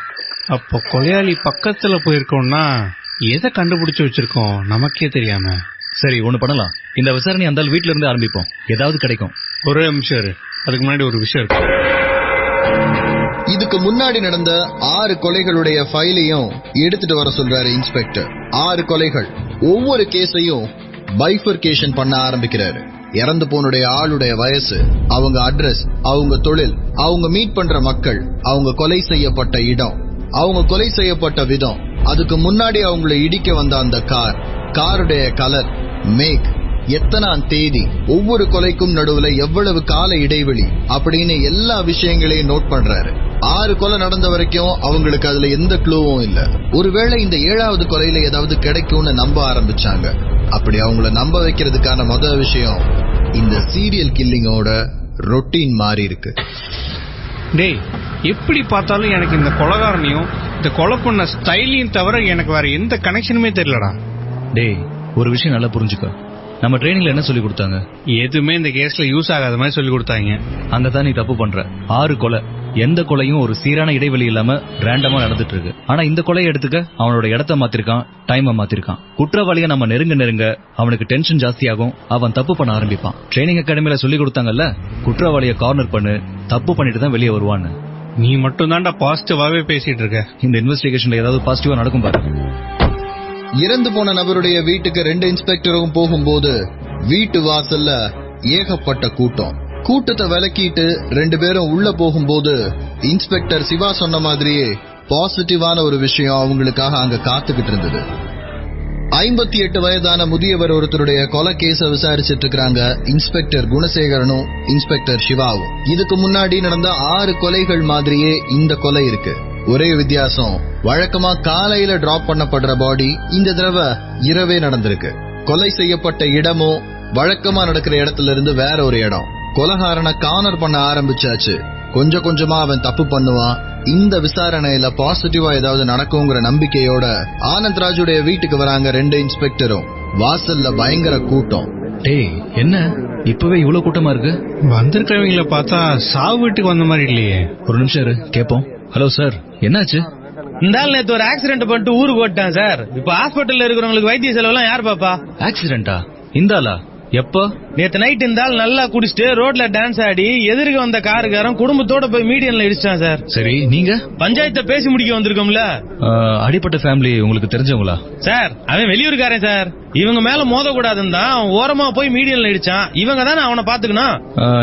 Speaker 4: அப்போ கொலையாளி பக்கத்துல போயிருக்கோம்னா எதை கண்டுபிடிச்சு வச்சிருக்கோம் நமக்கே தெரியாம.
Speaker 5: சரி, ஒண்ணு பண்ணலாம். இந்த விசாரணை அந்த வீட்டுல இருந்து ஆரம்பிப்போம். ஏதாவது கிடைக்கும்.
Speaker 4: ஒரே நிமிஷம், அதுக்கு முன்னாடி ஒரு விஷயம் இருக்கு.
Speaker 3: இதுக்கு முன்னாடி நடந்த 6 கொலைகளுடைய ஃபைலையும் எடுத்துட்டு வர சொல்றாரு இன்ஸ்பெக்டர். 6 கொலைகள். ஒவ்வொரு கேஸையும் பைஃபர்கேஷன் பண்ண ஆரம்பிக்கிறாரு. இறந்து போனுடைய ஆளுடைய வயசு, அவங்க அட்ரஸ், அவங்க தொழில், அவங்க மீட் பண்ற மக்கள், அவங்க கொலை செய்யப்பட்ட இடம், அவங்க கொலை செய்யப்பட்ட விதம், அதுக்கு முன்னாடி அவங்களை இடிக்க வந்த அந்த காருடைய கலர், மேக், எத்தனாம் தேதி, ஒவ்வொரு கொலைக்கும் நடுவுல எவ்வளவு கால இடைவெளி அப்படின்னு எல்லா விஷயங்களையும் நோட் பண்றாரு. 6 கொலை நடந்த வரைக்கும் அவங்களுக்கு அதுல எந்த க்ளூவும் இல்ல. ஒருவேளை இந்த 7வது கொலையில ஏதாவது கிடைக்கும்னு நம்ப ஆரம்பிச்சாங்க. அப்படி அவங்கள நம்ப வைக்கிறதுக்கான முதல் விஷயம், இந்த சீரியல் கில்லிங்கோட ரொட்டீன் மாறி இருக்கு.
Speaker 4: டேய், எப்படி பார்த்தாலும் எனக்கு இந்த கொலைகாரனையும் இந்த கொலை பண்ண ஸ்டைலையும் தவிர எனக்கு வேற எந்த கனெக்ஷனுமே தெரியலடா.
Speaker 5: டேய், ஒரு விஷயம் நல்லா புரிஞ்சுக்க. நம்ம ட்ரைனிங்ல என்ன சொல்லி கொடுத்தாங்க?
Speaker 4: எதுவுமே இந்த கேஸ்ல யூஸ் ஆகாத மாதிரி சொல்லி கொடுத்தாங்க.
Speaker 5: அங்கதான் நீ தப்பு பண்ற. 6 கொலை, எந்த கொலையும் ஒரு சீரான இடைவெளி இல்லாம ரேண்டமா நடந்துட்டு இருக்கு. ஆனா இந்த கொலையை எடுத்துக்க, அவனோட இடத்த மாத்திருக்கான், டைமை மாத்திருக்கான். குற்றவாளியை நம்ம நெருங்க அவனுக்கு டென்ஷன் ஜாஸ்தியாகும், அவன் தப்பு பண்ண ஆரம்பிப்பான். ட்ரைனிங் அகாடமில சொல்லி கொடுத்தாங்கல்ல, குற்றவாளியை கார்னர் பண்ணு, தப்பு பண்ணிட்டு தான் வெளியே வருவான்னு.
Speaker 4: நீ மட்டும் தான்டா பாசிட்டிவாவே பேசிட்டு இருக்க.
Speaker 5: இந்த இன்வெஸ்டிகேஷன்ல ஏதாவது பாசிட்டிவா நடக்கும் பாரு.
Speaker 3: இறந்து போன நபருடைய வீட்டுக்கு 2 இன்ஸ்பெக்டரும் போகும்போது வீட்டு வாசல்ல ஏகப்பட்ட கூட்டம். கூட்டத்தை விலக்கிட்டு 2 பேரும் உள்ள போகும்போது இன்ஸ்பெக்டர் சிவா சொன்ன மாதிரியே பாசிட்டிவான ஒரு விஷயம் அவங்களுக்காக அங்க காத்துக்கிட்டு இருந்தது. 58 வயதான முதியவர் ஒருத்தருடைய கொலை கேஸ விசாரிச்சிட்டு இருக்காங்க இன்ஸ்பெக்டர் குணசேகரனும் இன்ஸ்பெக்டர் சிவாவும். இதுக்கு முன்னாடி நடந்த 6 கொலைகள் மாதிரியே இந்த கொலை இருக்கு. ஒரே வித்தியாசம், வழக்கமா காலையில டிராப் பண்ணப்படுற பாடி இந்த தடவை இரவே நடந்திருக்கு. கொலை செய்யப்பட்ட இடமும் வழக்கமா நடக்கிற இடத்துல இருந்து வேற ஒரு இடம். கொலைகாரனை கார்னர் பண்ண ஆரம்பிச்சாச்சு. கொஞ்சம் கொஞ்சமா அவன் தப்பு பண்ணுவான். இந்த விசாரணையில பாசிட்டிவா ஏதாவது நடக்குங்கிற நம்பிக்கையோட ஆனந்த்ராஜுடைய வீட்டுக்கு வராங்க 2 இன்ஸ்பெக்டரும். வாசல்ல பயங்கர கூட்டம்.
Speaker 5: டேய், என்ன இப்பவே இவ்வளவு கூட்டமா இருக்கு?
Speaker 4: வந்திருக்கிறவங்கள பார்த்தா சாவு வீட்டுக்கு வந்த மாதிரி இல்லையே.
Speaker 5: ஒரு நிமிஷம் இரு, கேப்போம். ஹலோ சார், என்னாச்சு?
Speaker 9: இந்த ஆள் நேத்து ஒரு ஆக்சிடென்ட் பண்ணிட்டு ஊருக்கு ஓட்டான் சார். இப்ப ஹாஸ்பிட்டல்ல இருக்கிறவங்களுக்கு வைத்திய செலவு எல்லாம் யார் பாப்பா?
Speaker 5: ஆக்சிடென்டா? இந்த ஆளா? எப்போ?
Speaker 9: நேத்து நைட் இந்த ஆள் நல்லா குடிச்சிட்டு ரோட்ல டான்ஸ் ஆடி எதிர்க்க வந்த காருக்காரன் குடும்பத்தோட போய் மீடியன்ல இடிச்சான் சார்.
Speaker 5: சரி, நீங்க
Speaker 9: பஞ்சாயத்தை பேசி முடிக்க வந்திருக்கோம்ல.
Speaker 5: அடிப்பட்ட ஃபேமிலி உங்களுக்கு தெரிஞ்சவங்களா?
Speaker 9: சார், அவன் வெளியூருக்காரன் சார். இவங்க மேல மோதக்கூடாதுன்னு தான் ஓரமா போய் மீடியன்ல இடிச்சான். இவங்க தானே அவனை பாத்துக்கணும்.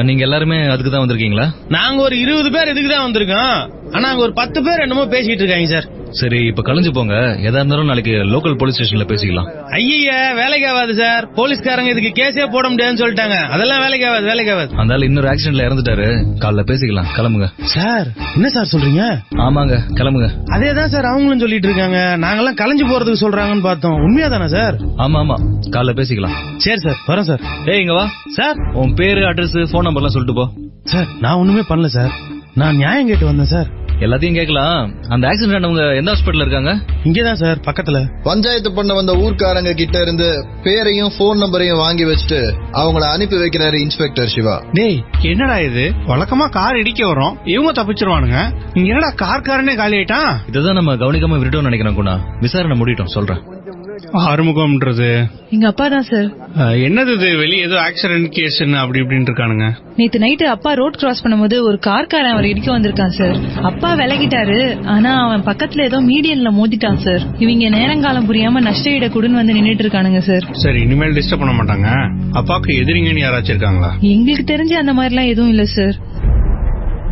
Speaker 5: நீங்க எல்லாருமே அதுக்கு தான் வந்திருக்கீங்களா?
Speaker 9: நாங்க ஒரு 20 பேர் இதுக்கு தான் வந்திருக்கோம். ஆனா அங்க ஒரு 10 பேர் என்னமோ பேசிட்டு இருக்காங்க சார்.
Speaker 5: சரி, இப்ப கலைஞ்சு போங்க. எதா இருந்தாலும் நாளைக்கு லோக்கல் போலீஸ் ஸ்டேஷன்ல பேசிக்கலாம்.
Speaker 9: ஐயா, வேலைக்கு ஆகாது சார். போலீஸ்காரங்க இதுக்கு கேஸே போட முடியாதுன்னு சொல்லிட்டாங்க. அதெல்லாம் வேலைக்கு ஆகாது.
Speaker 5: அதனால இன்னொரு ஆக்சிடென்ட்ல இறந்துட்டாரு. காலைல பேசிக்கலாம், கிளம்புங்க.
Speaker 9: சார், என்ன சார் சொல்றீங்க?
Speaker 5: ஆமாங்க, கிளம்புங்க.
Speaker 9: அதேதான் சார் அவங்களும் சொல்லிட்டு இருக்காங்க. நாங்கெல்லாம் கலைஞ்சு போறதுக்கு சொல்றாங்கன்னு பார்த்தோம். உண்மையா தானே சார்?
Speaker 5: ஆமா, காலைல பேசிக்கலாம்.
Speaker 9: சரி சார், வரோம் சார்.
Speaker 5: ஏய், இங்க வா
Speaker 9: சார்.
Speaker 5: உன் பேரு, அட்ரஸ், போன் நம்பர்லாம் சொல்லிட்டு போ.
Speaker 9: சார், நான் ஒண்ணுமே பண்ணல சார். நான் நியாயம் கேட்டு வந்தேன் சார்.
Speaker 5: எல்லாத்தையும் கேட்கலாம். அந்த ஆக்சிடென்ட் ஆனவங்க எந்த ஹாஸ்பிட்டல்ல இருக்காங்க?
Speaker 9: இங்கதான் சார், பக்கத்துல.
Speaker 3: பஞ்சாயத்து பண்ண வந்த ஊர்க்காரங்க கிட்ட இருந்து பேரையும் போன் நம்பரையும் வாங்கி வச்சுட்டு அவங்கள அனுப்பி வைக்கிறாரு இன்ஸ்பெக்டர் சிவா.
Speaker 4: டேய், என்னடா இது? வழக்கமா கார் இடிக்க வரும், இவங்க தப்பிச்சிருவானுங்க. இங்க என்னடா கார்காரனே காலி ஆயிட்டான்?
Speaker 5: இதுதான் நம்ம கவனிக்காம விட்டுட்டோம்னு நினைக்கிறேன். குணா, விசாரணை முடிட்டோம், சொல்றேன்.
Speaker 4: ஆறுமுகம்ன்றது
Speaker 14: எங்க அப்பா தான் சார்.
Speaker 4: என்னது இது? வெளியே ஏதோ ஆக்சிடென்ட் கேஸ் அப்படி இப்படின்னு இருக்கானுங்க.
Speaker 14: நேத்து நைட்டு அப்பா ரோட் கிராஸ் பண்ணும்போது ஒரு கார்காரன் அவர் இடிக்க வந்திருக்கான் சார். அப்பா விலகிட்டாரு, ஆனா அவன் பக்கத்துல ஏதோ மீடியன்ல மோதிட்டான் சார். இவங்க நேரங்காலம் புரியாம நஷ்ட ஈட கூடன்னு வந்து நின்னுட்டு இருக்கானுங்க சார்.
Speaker 4: சரி, இனிமேல் டிஸ்டர்ப் பண்ண மாட்டாங்க. அப்பாக்கு எதிரிங்கன்னு யாராச்சும் இருக்காங்களா?
Speaker 14: எங்களுக்கு தெரிஞ்சு அந்த மாதிரி எல்லாம் எதுவும் இல்ல சார்.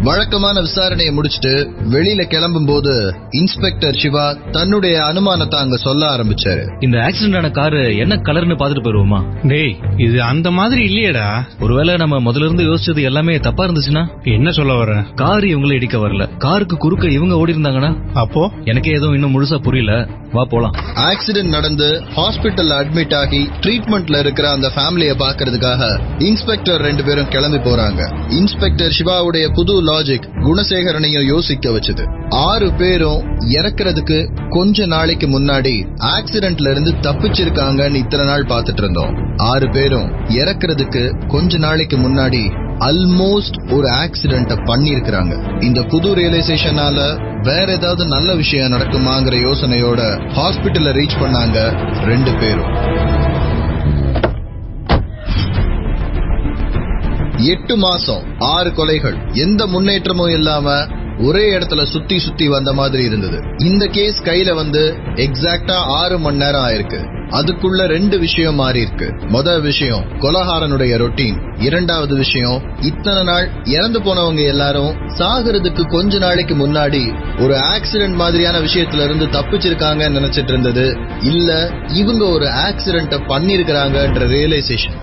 Speaker 3: வழக்கமான விசாரணையை முடிச்சுட்டு வெளியில கிளம்பும் போது இன்ஸ்பெக்டர் சிவா தன்னுடைய அனுமானத்தை அங்க சொல்ல ஆரம்பிச்சாரு.
Speaker 5: இந்த ஆக்சிடென்ட் ஆன காரு என்ன கலர்னு பாத்துட்டு போயிருவோமா?
Speaker 4: டேய், இது அந்த மாதிரி இல்லையடா.
Speaker 5: ஒருவேளை நம்ம முதல்ல இருந்து யோசிச்சது எல்லாமே தப்பா இருந்துச்சுன்னா?
Speaker 4: என்ன சொல்ல வர?
Speaker 5: கார் இவங்களை இடிக்க வரல, காருக்கு குறுக்க இவங்க ஓடி இருந்தாங்கன்னா?
Speaker 4: அப்போ
Speaker 5: எனக்கே எதுவும் இன்னும் முழுசா புரியல. வா போலாம்.
Speaker 3: ஆக்சிடென்ட் நடந்து ஹாஸ்பிட்டல்ல அட்மிட் ஆகி ட்ரீட்மெண்ட்ல இருக்கிற அந்த ஃபேமிலியை பாக்குறதுக்காக இன்ஸ்பெக்டர் 2 பேரும் கிளம்பி போறாங்க. இன்ஸ்பெக்டர் சிவாவுடைய புது லாஜிக் குணசேகரனையும் யோசிக்க வச்சது. 6 பேரும் இறக்குறதுக்கு கொஞ்ச நாளைக்கு முன்னாடி ஆக்சிடென்ட்ல இருந்து தப்பிச்சிருக்காங்கன்னு இத்தனை நாள் பாத்துட்டு இருந்தோம். 6 பேரும் இறக்குறதுக்கு கொஞ்ச நாளைக்கு முன்னாடி ஆல்மோஸ்ட் ஒரு ஆக்சிடென்ட் பண்ணிருக்காங்க. இந்த புது ரியலைசேஷனால வேற ஏதாவது நல்ல விஷயம் நடக்குமாங்கிற யோசனையோட ஹாஸ்பிட்டல்ல ரீச் பண்ணாங்க 2 பேரும். 8 மாசம் 6 கொலைகள், எந்த முன்னேற்றமும் இல்லாம ஒரே இடத்துல சுத்தி வந்த மாதிரி இருந்தது. இந்த கேஸ் கையில வந்து எக்ஸாக்டா 6 மணி நேரம் ஆயிருக்கு. அதுக்குள்ள 2 விஷயம் மாறி இருக்கு. முதல் விஷயம் கொலைகாரனுடைய ரொட்டீன். இரண்டாவது விஷயம், இத்தனை நாள் இறந்து போனவங்க எல்லாரும் சாகிறதுக்கு கொஞ்ச நாளைக்கு முன்னாடி ஒரு ஆக்சிடென்ட் மாதிரியான விஷயத்துல இருந்து தப்பிச்சிருக்காங்கன்னு நினைச்சிட்டு இருந்தது இல்ல, இவங்க ஒரு ஆக்சிடென்ட் பண்ணிருக்கிறாங்கன்ற ரியலைசேஷன்.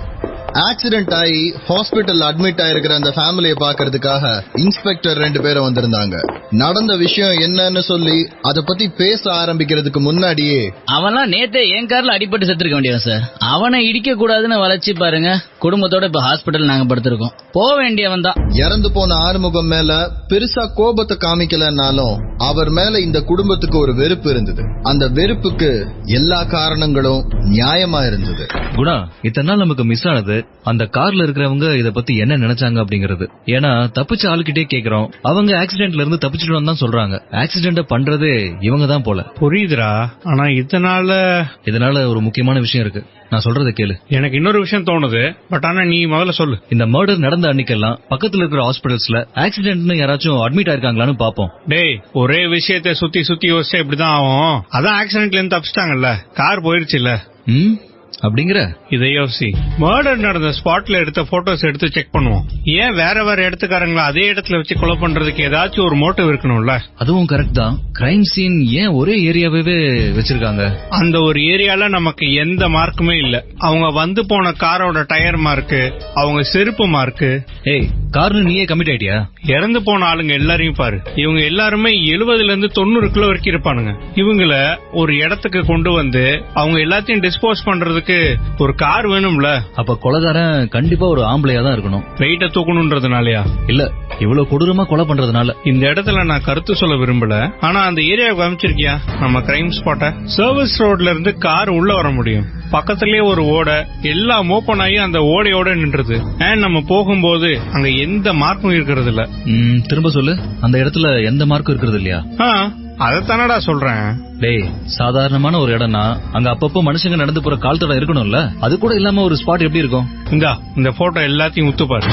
Speaker 3: ஆக்சிடென்ட் ஆகி ஹாஸ்பிட்டல் அட்மிட் ஆயிருக்கிற அந்த ஃபேமிலியை பாக்குறதுக்காக இன்ஸ்பெக்டர் 2 பேரும் வந்திருந்தாங்க. நடந்த விஷயம் என்னன்னு சொல்லி அத பத்தி பேச ஆரம்பிக்கிறதுக்கு முன்னாடியே,
Speaker 15: அவன்லாம் நேத்தே என் கார்ல அடிபட்டு செத்துருக்க வேண்டியவன் சார். அவனை இடிக்க கூடாதுன்னு வளைச்சு பாருங்க, குடும்பத்தோட இப்ப ஹாஸ்பிட்டல் நாங்க படுத்திருக்கோம். போக வேண்டியவன் தான்.
Speaker 3: இறந்து போன ஆறுமுகம் மேல பெருசா கோபத்தை காமிக்கலனாலும் அவர் மேல இந்த குடும்பத்துக்கு ஒரு வெறுப்பு இருந்தது. அந்த வெறுப்புக்கு எல்லா காரணங்களும் நியாயமா இருந்தது.
Speaker 16: குணா, இத்தனை நாள் நமக்கு மிஸ் ஆனது அந்த கார்ல இருக்கிறவங்க இத பத்தி என்ன நினைச்சாங்க அப்படிங்கறது. ஏன்னா தப்பிச்ச ஆளுகிட்டே கேக்குறோம், அவங்க ஆக்சிடென்ட்ல இருந்து தப்பிச்சுட்டு தான் சொல்றாங்க. ஆக்சிடென்ட் பண்றதே இவங்க தான் போல.
Speaker 4: புரியுதுரா, ஆனா இதனால
Speaker 16: ஒரு முக்கியமான விஷயம் இருக்கு. நான் சொல்றத கேளு.
Speaker 4: எனக்கு இன்னொரு விஷயம் தோணுது, பட் ஆனா நீ முதல்ல சொல்லு.
Speaker 16: இந்த மர்டர் நடந்த அன்னைக்கெல்லாம் பக்கத்துல இருக்கிற ஹாஸ்பிடல்ஸ்ல ஆக்சிடென்ட்னு யாராச்சும் அட்மிட் ஆயிருக்காங்களான்னு பாப்போம்.
Speaker 4: டேய், ஒரே விஷயத்தை சுத்தி சுத்தி யோசிச்சா இப்படிதான் ஆகும். அதான் ஆக்சிடென்ட்ல இருந்து தப்பிச்சிட்டாங்கல்ல, கார் போயிருச்சு இல்ல
Speaker 16: அப்படிங்கிற
Speaker 4: இதை யோசி. மர்டர் நடந்த ஸ்பாட்ல எடுத்த போட்டோஸ் எடுத்து செக் பண்ணுவோம். ஏன் வேற வேற இடத்துக்காரங்களா அதே இடத்துல வச்சு கொலை பண்றதுக்கு ஏதாச்சும் ஒரு மோட்டிவ் இருக்கணும்ல?
Speaker 16: அதுவும் கரெக்ட் தான். கிரைம் சீன் ஏன் ஒரே ஏரியாவே வச்சிருக்காங்க?
Speaker 4: அந்த ஒரு ஏரியால நமக்கு எந்த மார்க்குமே இல்ல. அவங்க வந்து போன காரோட டயர் மார்க்கு, அவங்க செருப்பு மார்க்கு.
Speaker 16: ஏய், கார்னு நீயே கமிட் ஆயிட்டியா?
Speaker 4: இறந்து போன ஆளுங்க எல்லாரையும் பாரு. இவங்க எல்லாருமே 70 இருந்து 90 கிலோ வரைக்கும் இருப்பானுங்க. இவங்கள ஒரு இடத்துக்கு கொண்டு வந்து அவங்க எல்லாத்தையும் டிஸ்போஸ் பண்றதுக்கு ஒரு கார் வேணும்ல.
Speaker 16: அப்ப கொலைகாரன் கண்டிப்பா ஒரு ஆம்பளையா தான் இருக்கணும்.
Speaker 4: வெயிட்ட தூக்கணும்ன்றதுனாலயா?
Speaker 16: இல்ல, இவ்வளவு கொடூரமா கொலை பண்றதுனால.
Speaker 4: இந்த இடத்துல நான் கருத்து சொல்ல விரும்பல, ஆனா அந்த ஏரியாவை காமிச்சிருக்கியா நம்ம கிரைம் ஸ்பாட்ட? சர்வீஸ் ரோட்ல இருந்து கார் உள்ள வர முடியும். பக்கத்திலேயே ஒரு ஓடை, எல்லாம் ஓபன் ஆகி அந்த ஓடையோட நின்றது. நம்ம போகும்போது அங்க எந்த மார்க்கும் இருக்கிறது இல்ல.
Speaker 16: திரும்ப சொல்லு. அந்த இடத்துல எந்த மார்க்கும் இருக்கிறது இல்லையா?
Speaker 4: அதத்தானடா சொல்றேன்.
Speaker 16: டேய், சாதாரணமான ஒரு இடம்னா அங்க அப்பப்போ மனுஷங்க நடந்து போற கால் தடம் இருக்கணும்ல. அது கூட இல்லாம ஒரு ஸ்பாட் எப்படி இருக்கும்?
Speaker 4: இந்த போட்டோ எல்லாத்தையும் உத்து பாரு.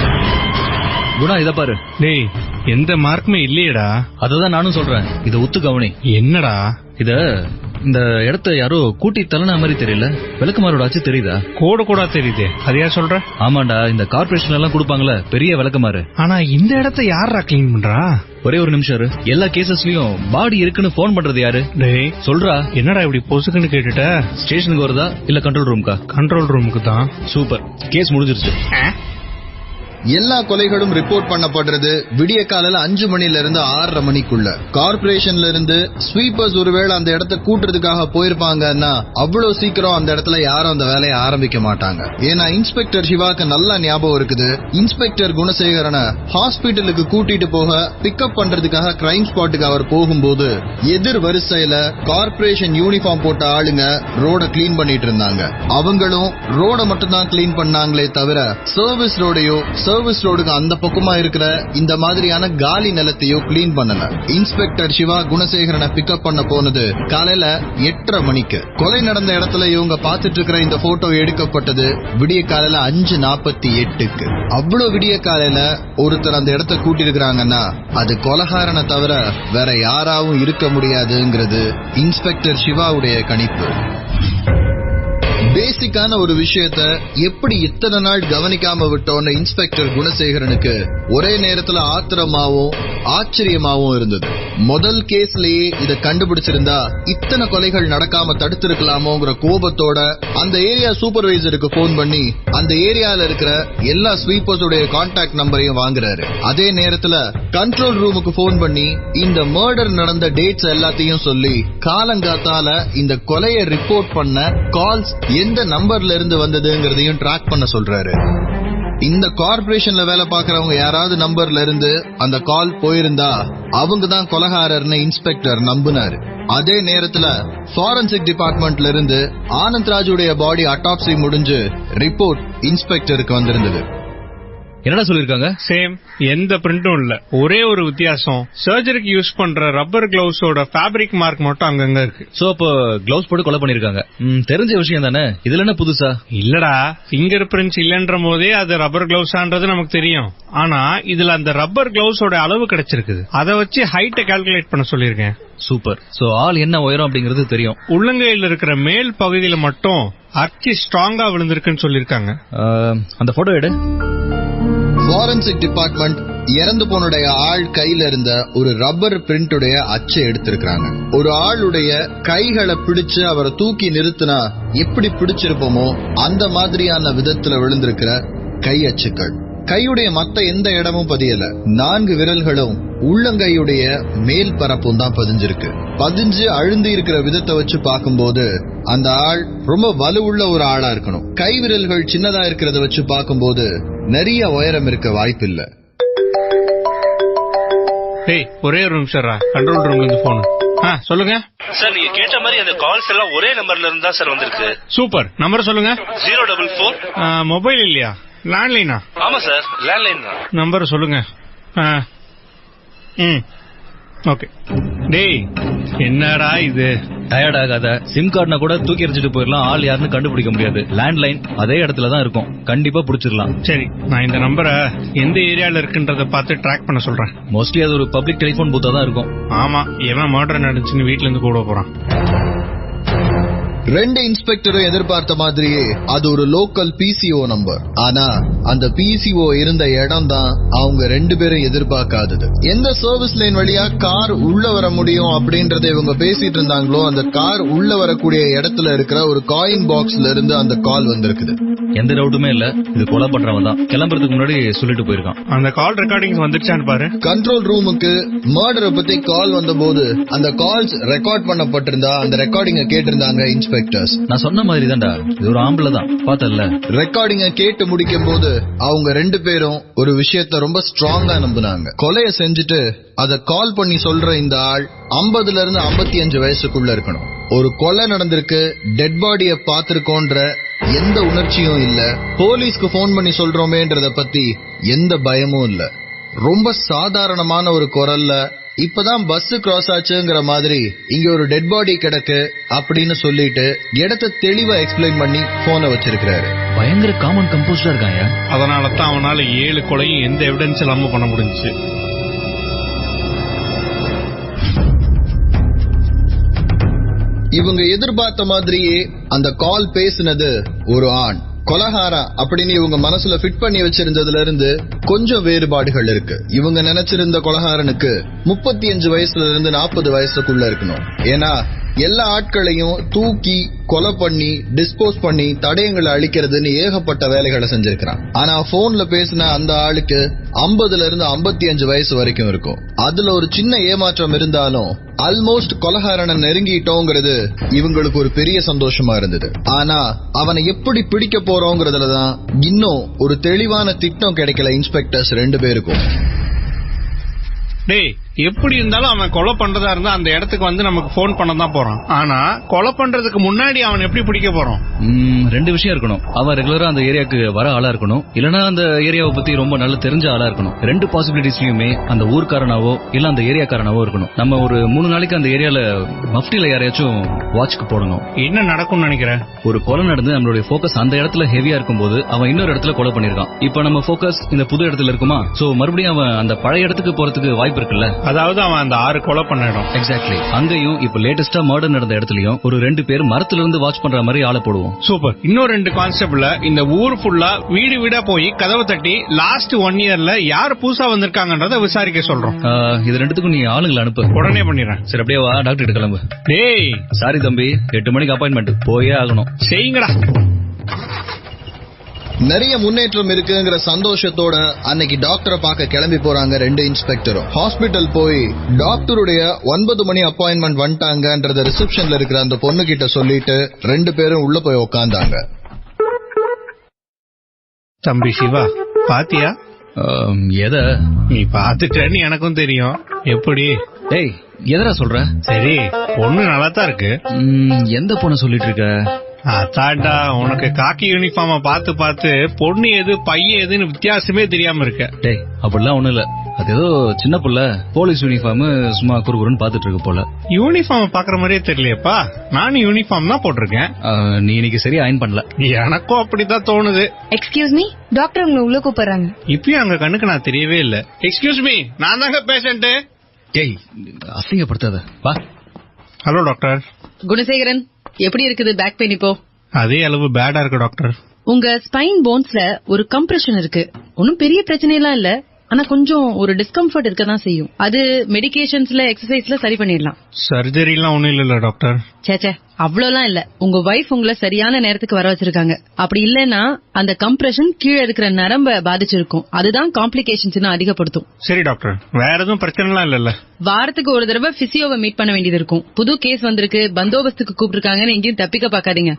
Speaker 16: குணா, இத பாரு.
Speaker 4: டேய், எந்த மார்க்குமே இல்லையடா.
Speaker 16: அததான் நானும் சொல்றேன், இத உத்து கவனி.
Speaker 4: என்னடா
Speaker 16: இந்த இடத்த யாரோ கூட்டி தள்ளன மாதிரி தெரியல. விளக்குமாரோட ஆச்சு தெரியுதா?
Speaker 4: கோடு கூட தெரியுது. அதையா சொல்ற?
Speaker 16: ஆமாண்டா, இந்த கார்பரேஷன் எல்லாம் கொடுப்பாங்களே பெரிய விளக்குமாறு.
Speaker 4: ஆனா இந்த இடத்த யாரா கிளீன் பண்றா?
Speaker 16: ஒரே ஒரு நிமிஷம் இரு. எல்லா கேசஸ்லயும் பாடி இருக்குன்னு போன் பண்றது யாரு?
Speaker 4: டேய்
Speaker 16: சொல்றா.
Speaker 4: என்னடா இப்படி பொசுக்குன்னு கேட்டுட்ட?
Speaker 16: ஸ்டேஷனுக்கு வருதா இல்ல கண்ட்ரோல் ரூமுக்கா?
Speaker 4: கண்ட்ரோல் ரூமுக்கு தான்.
Speaker 16: சூப்பர், கேஸ் முடிஞ்சிருச்சு.
Speaker 3: எல்லா கொலைகளும் ரிப்போர்ட் பண்ணப்படுறது விடிய காலையில 5 மணில இருந்து 6:30 மணிக்குள்ள. கார்பரேஷன்ல இருந்து ஸ்வீப்பர்ஸ் ஒருவேளை அந்த இடத்த கூட்டுறதுக்காக போயிருப்பாங்கன்னா அவ்வளவு சீக்கிரம் அந்த இடத்துல யாரும் அந்த வேலையை ஆரம்பிக்க மாட்டாங்க. ஏன்னா இன்ஸ்பெக்டர் சிவாக்கு நல்லா ஞாபகம் இருக்குது, இன்ஸ்பெக்டர் குணசேகரனை ஹாஸ்பிட்டலுக்கு கூட்டிட்டு போக பிக்கப் பண்றதுக்காக கிரைம் ஸ்பாட்டுக்கு அவர் போகும்போது எதிர் வரிசையில கார்பரேஷன் யூனிஃபார்ம் போட்ட ஆளுங்க ரோட கிளீன் பண்ணிட்டு இருந்தாங்க. அவங்களும் ரோட மட்டும் தான் கிளீன் பண்ணாங்களே தவிர சர்வீஸ் ரோடுக்கு அந்த பக்கமா இருக்கிற இந்த மாதிரியான காலி நிலத்தையோ கிளீன் பண்ணல. இன்ஸ்பெக்டர் சிவா குணசேகரனை பிக்கப் பண்ண போனது காலையில 8:30 மணிக்கு. கொலை நடந்த இடத்துல இவங்க பாத்துட்டு இருக்கிற இந்த போட்டோ எடுக்கப்பட்டது விடிய காலையில 5:48க்கு. அவ்வளவு விடிய காலையில ஒருத்தர் அந்த இடத்த கூட்டி இருக்கிறாங்கன்னா அது கொலைகாரனை தவிர வேற யாராவும் இருக்க முடியாதுங்கிறது இன்ஸ்பெக்டர் சிவாவுடைய கணிப்பு. பேசிக்கான ஒரு விஷயத்த எப்படி இத்தனை நாள் கவனிக்காம விட்டோன்னு இன்ஸ்பெக்டர் குணசேகரனுக்கு ஒரே நேரத்துல ஆத்திரமாவும் ஆச்சரியமாவும் இருந்தது. முதல் கேஸ்லயே இத கண்டுபிடிச்சிருந்தா இத்தனை கொலைகள் நடக்காம தடுத்திருக்கலாமோங்கிற கோபத்தோட அந்த ஏரியா சூப்பர்வைசருக்கு போன் பண்ணி அந்த ஏரியால இருக்கிற எல்லா ஸ்வீப்பர்ஸோட கான்டாக்ட் நம்பரையும் வாங்குறாரு. அதே நேரத்துல கண்ட்ரோல் ரூமுக்கு போன் பண்ணி இந்த மர்டர் நடந்த டேட்ஸ் எல்லாத்தையும் சொல்லி காலங்காத்தால இந்த கொலையை ரிப்போர்ட் பண்ண கால்ஸ் எந்த நம்பர்ல இருந்து வந்ததுங்கிறதையும் ட்ராக் பண்ண சொல்றாரு. இந்த கார்பரேஷன்ல வேலை பார்க்கறவங்க யாராவது நம்பர்ல இருந்து அந்த கால் போயிருந்தா அவங்க தான் கொலைகாரர்னு இன்ஸ்பெக்டர் நம்பினாரு. அதே நேரத்துல ஃபாரன்சிக் டிபார்ட்மெண்ட்ல இருந்து ஆனந்த் ராஜுடைய பாடி அட்டாப்சி முடிஞ்சு ரிப்போர்ட் இன்ஸ்பெக்டருக்கு வந்திருந்தது.
Speaker 16: என்னடா சொல்லிருக்காங்க?
Speaker 4: சேம், எந்த பிரிண்டும் இல்ல. ஒரே ஒரு வித்தியாசம், சர்ஜரிக்கு யூஸ் பண்ற ரப்பர் கிளவுஸோட ஃபேப்ரிக் மார்க் மட்டும் அங்கங்க இருக்கு.
Speaker 16: சோ அப்போ கிளவுஸ் போட்டு கொலை பண்ணிருக்காங்க. தெரிஞ்ச விஷயம் தானே, இதுல என்ன புதுசா?
Speaker 4: இல்லடா, ஃபிங்கர் பிரிண்ட்ஸ் இல்லன்ற போதே அது ரப்பர் கிளவுஸான்றது நமக்கு தெரியும். ஆனா இதுல அந்த ரப்பர் கிளவுஸோட அளவு கிடைச்சிருக்குது. அதை வச்சு ஹைட்டை கால்குலேட் பண்ண சொல்லிருக்கேன்.
Speaker 16: சூப்பர். சோ ஆள் என்ன உயரம் அப்படிங்கறது தெரியும்.
Speaker 4: உள்ளங்கையில இருக்கிற மேல் பகுதியில மட்டும் அர்ச்சி ஸ்ட்ராங்கா விழுந்திருக்குன்னு சொல்லிருக்காங்க.
Speaker 16: அந்த போட்டோ எடு.
Speaker 3: ஃபாரன்சிக் டிபார்ட்மெண்ட் இறந்து போனுடைய ஆள் கையில இருந்த ஒரு ரப்பர் பிரிண்டுடைய அச்சை எடுத்திருக்காங்க. ஒரு ஆளுடைய கைகளை பிடிச்சு அவரை தூக்கி நிறுத்தினா எப்படி பிடிச்சிருப்போமோ அந்த மாதிரியான விதத்துல விழுந்திருக்கிற கை அச்சுக்கள். கையுடைய மத்த எந்த இடமும் பதியல. 4 விரல்களும் உள்ளங்கையுடைய மேல் பரப்பும் தான் பதிஞ்சிருக்கு. பதிஞ்சு அழுந்தி இருக்கிற விதத்தை வச்சு பார்க்கும்போது அந்த ஆள் ரொம்ப வலுவுள்ள ஒரு ஆளா இருக்கணும். கை விரல்கள் சின்னதா இருக்கிறத வச்சு பார்க்கும்போது நிறைய உயரம் இருக்க வாய்ப்பு இல்ல.
Speaker 4: ஒரே ஒரு நிமிஷம் கண்ட்ரோல் ரூம்ல இருந்து போன். சொல்லுங்க
Speaker 7: சார். நீங்க கேட்ட மாதிரி அந்த கால்ஸ் எல்லாம் ஒரே நம்பர்ல இருந்து தான் சார் வந்திருக்கு.
Speaker 4: சூப்பர். நம்பர் சொல்லுங்க.
Speaker 7: 044.
Speaker 4: மொபைல் இல்லையா, லேண்ட்லைனா?
Speaker 7: ஆமா சார், லேண்ட்லைன் தான்.
Speaker 4: நம்பர் சொல்லுங்க. ஓகே. டேய் என்னடா இது?
Speaker 16: டயர்ட் ஆகாத. சிம் கார்டுனா கூட தூக்கி எறிஞ்சிட்டு போயிடலாம், ஆள் யாருன்னு கண்டுபிடிக்க முடியாது. லேண்ட்லைன் அதே இடத்துல தான் இருக்கும், கண்டிப்பா புடிச்சிடலாம்.
Speaker 4: சரி, நான் இந்த நம்பரை எந்த ஏரியால இருக்குன்றத பார்த்து ட்ராக் பண்ண சொல்றேன்.
Speaker 16: மோஸ்ட்லி அது ஒரு பப்ளிக் டெலிபோன் பூத்தா தான் இருக்கும்.
Speaker 4: ஆமா, எவன் மர்டர் நடந்துச்சுன்னு வீட்டுல இருந்து கூட போறான்.
Speaker 3: 2 இன்ஸ்பெக்டரும் எதிர்பார்த்த மாதிரியே அது ஒரு லோக்கல் பிசிஓ நம்பர். ஆனா அந்த பிசிஓ இருந்த இடம் தான் அவங்க 2 பேரும் எதிர்பார்க்காதது. எந்த சர்வீஸ் லைன் வழியா கார் உள்ள வர முடியும் அப்படின்றத இவங்க பேசிட்டு இருந்தாங்களோ அந்த கார் உள்ள வரக்கூடிய இடத்துல இருக்கிற ஒரு காயின் பாக்ஸ்ல இருந்து அந்த கால் வந்திருக்குது.
Speaker 16: எந்த டவுட்டுமே இல்ல, இது கொலை பண்றவன் தான். கிளம்புறதுக்கு முன்னாடி சொல்லிட்டு போயிருக்கான்.
Speaker 4: அந்த கால் ரெக்கார்டிங்ஸ் வந்துருச்சான்னு பாரு.
Speaker 3: கண்ட்ரோல் ரூமுக்கு மர்டரை பத்தி கால் வந்த போது அந்த கால்ஸ் ரெக்கார்ட் பண்ணப்பட்டிருந்தா அந்த ரெக்கார்டிங்க கேட்டிருந்தாங்க இன்ஸ்பெக்டர்ஸ்.
Speaker 16: நான் சொன்ன மாதிரி தான்டா, இது ஒரு ஆம்பளை தான், பார்த்தல்ல.
Speaker 3: ரெக்கார்டிங்க கேட்டு முடிக்கும் போது அவங்க 2 பேரும் ஒரு விஷயத்த ரொம்ப ஸ்ட்ராங்கா நம்பினாங்க. கொலைய செஞ்சுட்டு அத கால் பண்ணி சொல்ற இந்த ஆள் 50ல இருந்து 55 வயசுக்குள்ள இருக்கணும். ஒரு கொலை நடந்திருக்கு, டெட் பாடிய பாத்திருக்கோன்ற எந்த உணர்ச்சியும் இல்ல. போலீஸ்க்கு போன் பண்ணி சொல்றோமேன்றத பத்தி எந்த பயமும் இல்ல. ரொம்ப சாதாரணமான ஒரு குரல்ல இப்பதான் பஸ் கிராஸ் ஆச்சுங்கிற மாதிரி இங்க ஒரு டெட் பாடி கிடக்கு அப்படின்னு சொல்லிட்டு இடத்த தெளிவா எக்ஸ்பிளைன் பண்ணி போனை வச்சிருக்காரு.
Speaker 16: பயங்கர காமன் கம்போஸ்டா இருக்காங்க.
Speaker 4: அதனாலதான் அவனால 7 கொலையும் எந்த எவிடன்ஸ் இல்லாம பண்ண முடிஞ்சுச்சு.
Speaker 3: இவங்க எதிர்பார்த்த மாதிரியே அந்த கால் பேசினது ஒரு ஆண். கொலகாரா அப்படின்னு இவங்க மனசுல ஃபிட் பண்ணி வச்சிருந்ததுல இருந்து கொஞ்சம் வேறுபாடுகள் இருக்கு. இவங்க நினைச்சிருந்த கொலகாரனுக்கு 35 வயசுல இருந்து 40 வயசுக்குள்ள இருக்கணும். ஏன்னா எல்லா ஆட்களையும் தூக்கி கொலை பண்ணி டிஸ்போஸ் பண்ணி தடயங்களை அழிக்கிறதுன்னு ஏகப்பட்ட வேலைகளை செஞ்சிருக்கிறான். ஆனா போன்ல பேசின அந்த ஆளுக்கு 50ல இருந்து 55 வயசு வரைக்கும் இருக்கும். அதுல ஒரு சின்ன ஏமாற்றம் இருந்தாலும் ஆல்மோஸ்ட் கொலகாரனை நெருங்கிட்டோங்கிறது இவங்களுக்கு ஒரு பெரிய சந்தோஷமா இருந்தது. ஆனா அவனை எப்படி பிடிக்க போறோங்கிறதுலதான் இன்னும் ஒரு தெளிவான திட்டம் கிடைக்கல இன்ஸ்பெக்டர்ஸ் 2 பேருக்கும்.
Speaker 4: டேய், எப்படி இருந்தாலும் அவன் கொலை பண்றதா இருந்தா அந்த இடத்துக்கு வந்து நமக்கு போன் பண்ண தான் போறான். ஆனா கொலை பண்றதுக்கு முன்னாடி அவன் எப்படி பிடிக்க போறான்?
Speaker 16: 2 விஷயம் இருக்கணும். அவன் ரெகுலரா அந்த ஏரியாக்கு வர ஆளா இருக்கணும், இல்லனா அந்த ஏரியாவை பத்தி ரொம்ப நல்லா தெரிஞ்ச ஆளா இருக்கணும். 2 பாசிபிலிட்டிஸ்லயுமே அந்த ஊர்க்காரனாவோ இல்ல அந்த ஏரியாக்காரனாவோ இருக்கணும். நம்ம ஒரு 3 நாளைக்கு அந்த ஏரியால மஃப்டில யாரையாச்சும் வாட்ச்க்கு போடணும்.
Speaker 4: என்ன நடக்கும்னு நினைக்கிறேன்?
Speaker 16: ஒரு கொலை நடந்து நம்மளுடைய போக்கஸ் அந்த இடத்துல ஹெவியா இருக்கும்போது அவன் இன்னொரு இடத்துல கொலை பண்ணிருக்கான். இப்ப நம்ம போக்கஸ் இந்த புது இடத்துல இருக்குமா, சோ மறுபடியும் அவன் அந்த பழைய இடத்துக்கு போறதுக்கு வாய்ப்பு இருக்குல்ல.
Speaker 4: அதாவது அவன் அந்த 6 கொலை பண்ண இடம்.
Speaker 16: எக்ஸாக்ட்லி. அங்கேயும் இப்ப லேட்டஸ்டா மர்டர் நடந்த இடத்துலயும் ஒரு 2 பேர் மரத்துல இருந்து வாட்ச் பண்ற மாதிரி ஆளை போடுவோம்.
Speaker 4: சூப்பர். இன்னும் 2 கான்செப்ட்ல இந்த ஊர் ஃபுல்லா வீடு வீடா போய் கதவை தட்டி லாஸ்ட் 1 இயர்ல யார் புதுசா வந்திருக்காங்கன்றத விசாரிக்க சொல்றோம்.
Speaker 16: இது 2த்துக்கும் நீ ஆளுங்களை அனுப்பு.
Speaker 4: உடனே பண்ணிடுறேன்.
Speaker 16: சரி, அப்படியே வா, டாக்டர் கிட்ட கிளம்பு.
Speaker 4: டேய்
Speaker 16: சாரி தம்பி, 8 மணிக்கு அப்பாயின்மெண்ட், போயே ஆகணும்.
Speaker 4: செய்யுங்கடா.
Speaker 3: நிறைய முன்னேற்றம் இருக்குங்கிற சந்தோஷத்தோட அன்னைக்கு டாக்டரை பார்க்க கிளம்பி போறாங்க 2 இன்ஸ்பெக்டரும். ஹாஸ்பிட்டல் போய் டாக்டருடைய 9 மணி அப்பாயின்மெண்ட் வந்துட்டாங்கன்றத ரிசப்ஷன்ல இருக்கிற அந்த பொண்ணு கிட்ட சொல்லிட்டு 2 பேரும் உள்ள போய் உட்கார்ந்தாங்க.
Speaker 4: தம்பி சிவா, பாத்தியா?
Speaker 16: எத?
Speaker 4: நீ பாத்துட்டேன்னு எனக்கும் தெரியும். எப்படி?
Speaker 16: டேய், எதரா சொல்ற?
Speaker 4: சரி, பொண்ணு நல்லா தான் இருக்கு.
Speaker 16: எந்த பொண்ணு சொல்லிட்டு இருக்க?
Speaker 4: அதாண்டா, உனக்கு காக்கி யூனிஃபார்ம பார்த்து பார்த்து பொண்ணு எது பையன் எதுன்னு வித்தியாசமே தெரியாம இருக்க.
Speaker 16: டேய், அப்படிலாம் ஒண்ணும் இல்ல. அது ஏதோ சின்ன புள்ள போலீஸ் யூனிஃபார்ம் சும்மா குறுகுறுன்னு பாத்துட்டு இருக்கு போல.
Speaker 4: யூனிஃபார்ம் பாக்குற மாதிரியே தெரியலையப்பா. நானும் யூனிஃபார்ம் தான் போட்டிருக்கேன்.
Speaker 16: நீ இன்னைக்கு சரியா அயன் பண்ணல.
Speaker 4: எனக்கும் அப்படிதான் தோணுது.
Speaker 17: எக்ஸ்கியூஸ் மீ, டாக்டர் உங்களை உள்ள கூப்பிடுறாங்க.
Speaker 4: இப்பயும் அங்க கண்ணுக்கு நான் தெரியவே இல்ல. எக்ஸ்கியூஸ் மீ, நான் தாங்க பேஷண்ட்.
Speaker 16: டேய், அசிங்கப்படுத்தாத, வா.
Speaker 4: Hello doctor.
Speaker 8: குணசேகரன், எப்படி இருக்குது பேக் பெயின் இப்போ?
Speaker 4: அதே அளவு பேடா இருக்கு டாக்டர்.
Speaker 8: உங்க ஸ்பைன் போன்ஸ்ல ஒரு கம்ப்ரெஷன் இருக்கு. ஒன்னும் பெரிய பிரச்சனை எல்லாம் இல்ல. ஆனா கொஞ்சம் ஒரு டிஸ்கம்ஃபர்ட் இருக்க தான் செய்யும். அது மெடிகேஷன்ஸ்ல எக்ஸசைஸ்ல சரி பண்ணிடலாம்.
Speaker 4: சர்ஜரி எல்லாம் ஒண்ணும் இல்ல டாக்டர்.
Speaker 8: சேச்சே அவ்வளவுலாம் இல்ல. உங்க வைஃப் உங்களை சரியான நேரத்துக்கு வர வச்சிருக்காங்க. அப்படி இல்லன்னா அந்த கம்ப்ரெஷன் கீழே இருக்கிற நரம்ப பாதிச்சிருக்கும். அதுதான் காம்ப்ளிகேஷன்ஸ் அதிகப்படுத்தும்.
Speaker 4: சரி டாக்டர், வேற எதுவும் பிரச்சனை எல்லாம் இல்ல? வாரத்துக்கு
Speaker 8: ஒரு தடவை பிசியோவை மீட் பண்ண வேண்டியது இருக்கும். புது கேஸ் வந்திருக்கு, பந்தோபஸ்துக்கு கூப்பிட்டுருக்காங்கன்னு எங்கேயும் தப்பிக்க பாக்காதீங்க.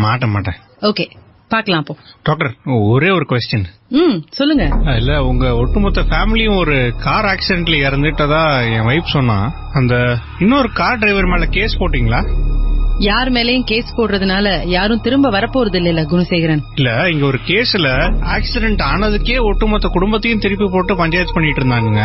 Speaker 4: மாட்டேன்.
Speaker 8: ஓகே பாக்கலாம். அப்போ
Speaker 4: டாக்டர் ஒரே ஒரு கொஸ்டின்.
Speaker 8: சொல்லுங்க.
Speaker 4: இல்ல உங்க ஒட்டுமொத்த ஃபேமிலியும் ஒரு கார் ஆக்சிடென்ட்ல இறந்துட்டதா என் வைஃப் சொன்னா, அந்த இன்னொரு கார் டிரைவர் மேல கேஸ் போட்டீங்களா?
Speaker 8: யார் மேலயும் கேஸ் போடுறதுனால யாரும் திரும்ப வரப்போறது இல்ல குணசேகரன்.
Speaker 4: இல்ல இங்க ஒரு கேஸ்ல ஆக்சிடென்ட் ஆனதுக்கே ஒட்டுமொத்த குடும்பத்தையும் திருப்பி போட்டு பஞ்சாயத்து பண்ணிட்டு இருந்தாங்க.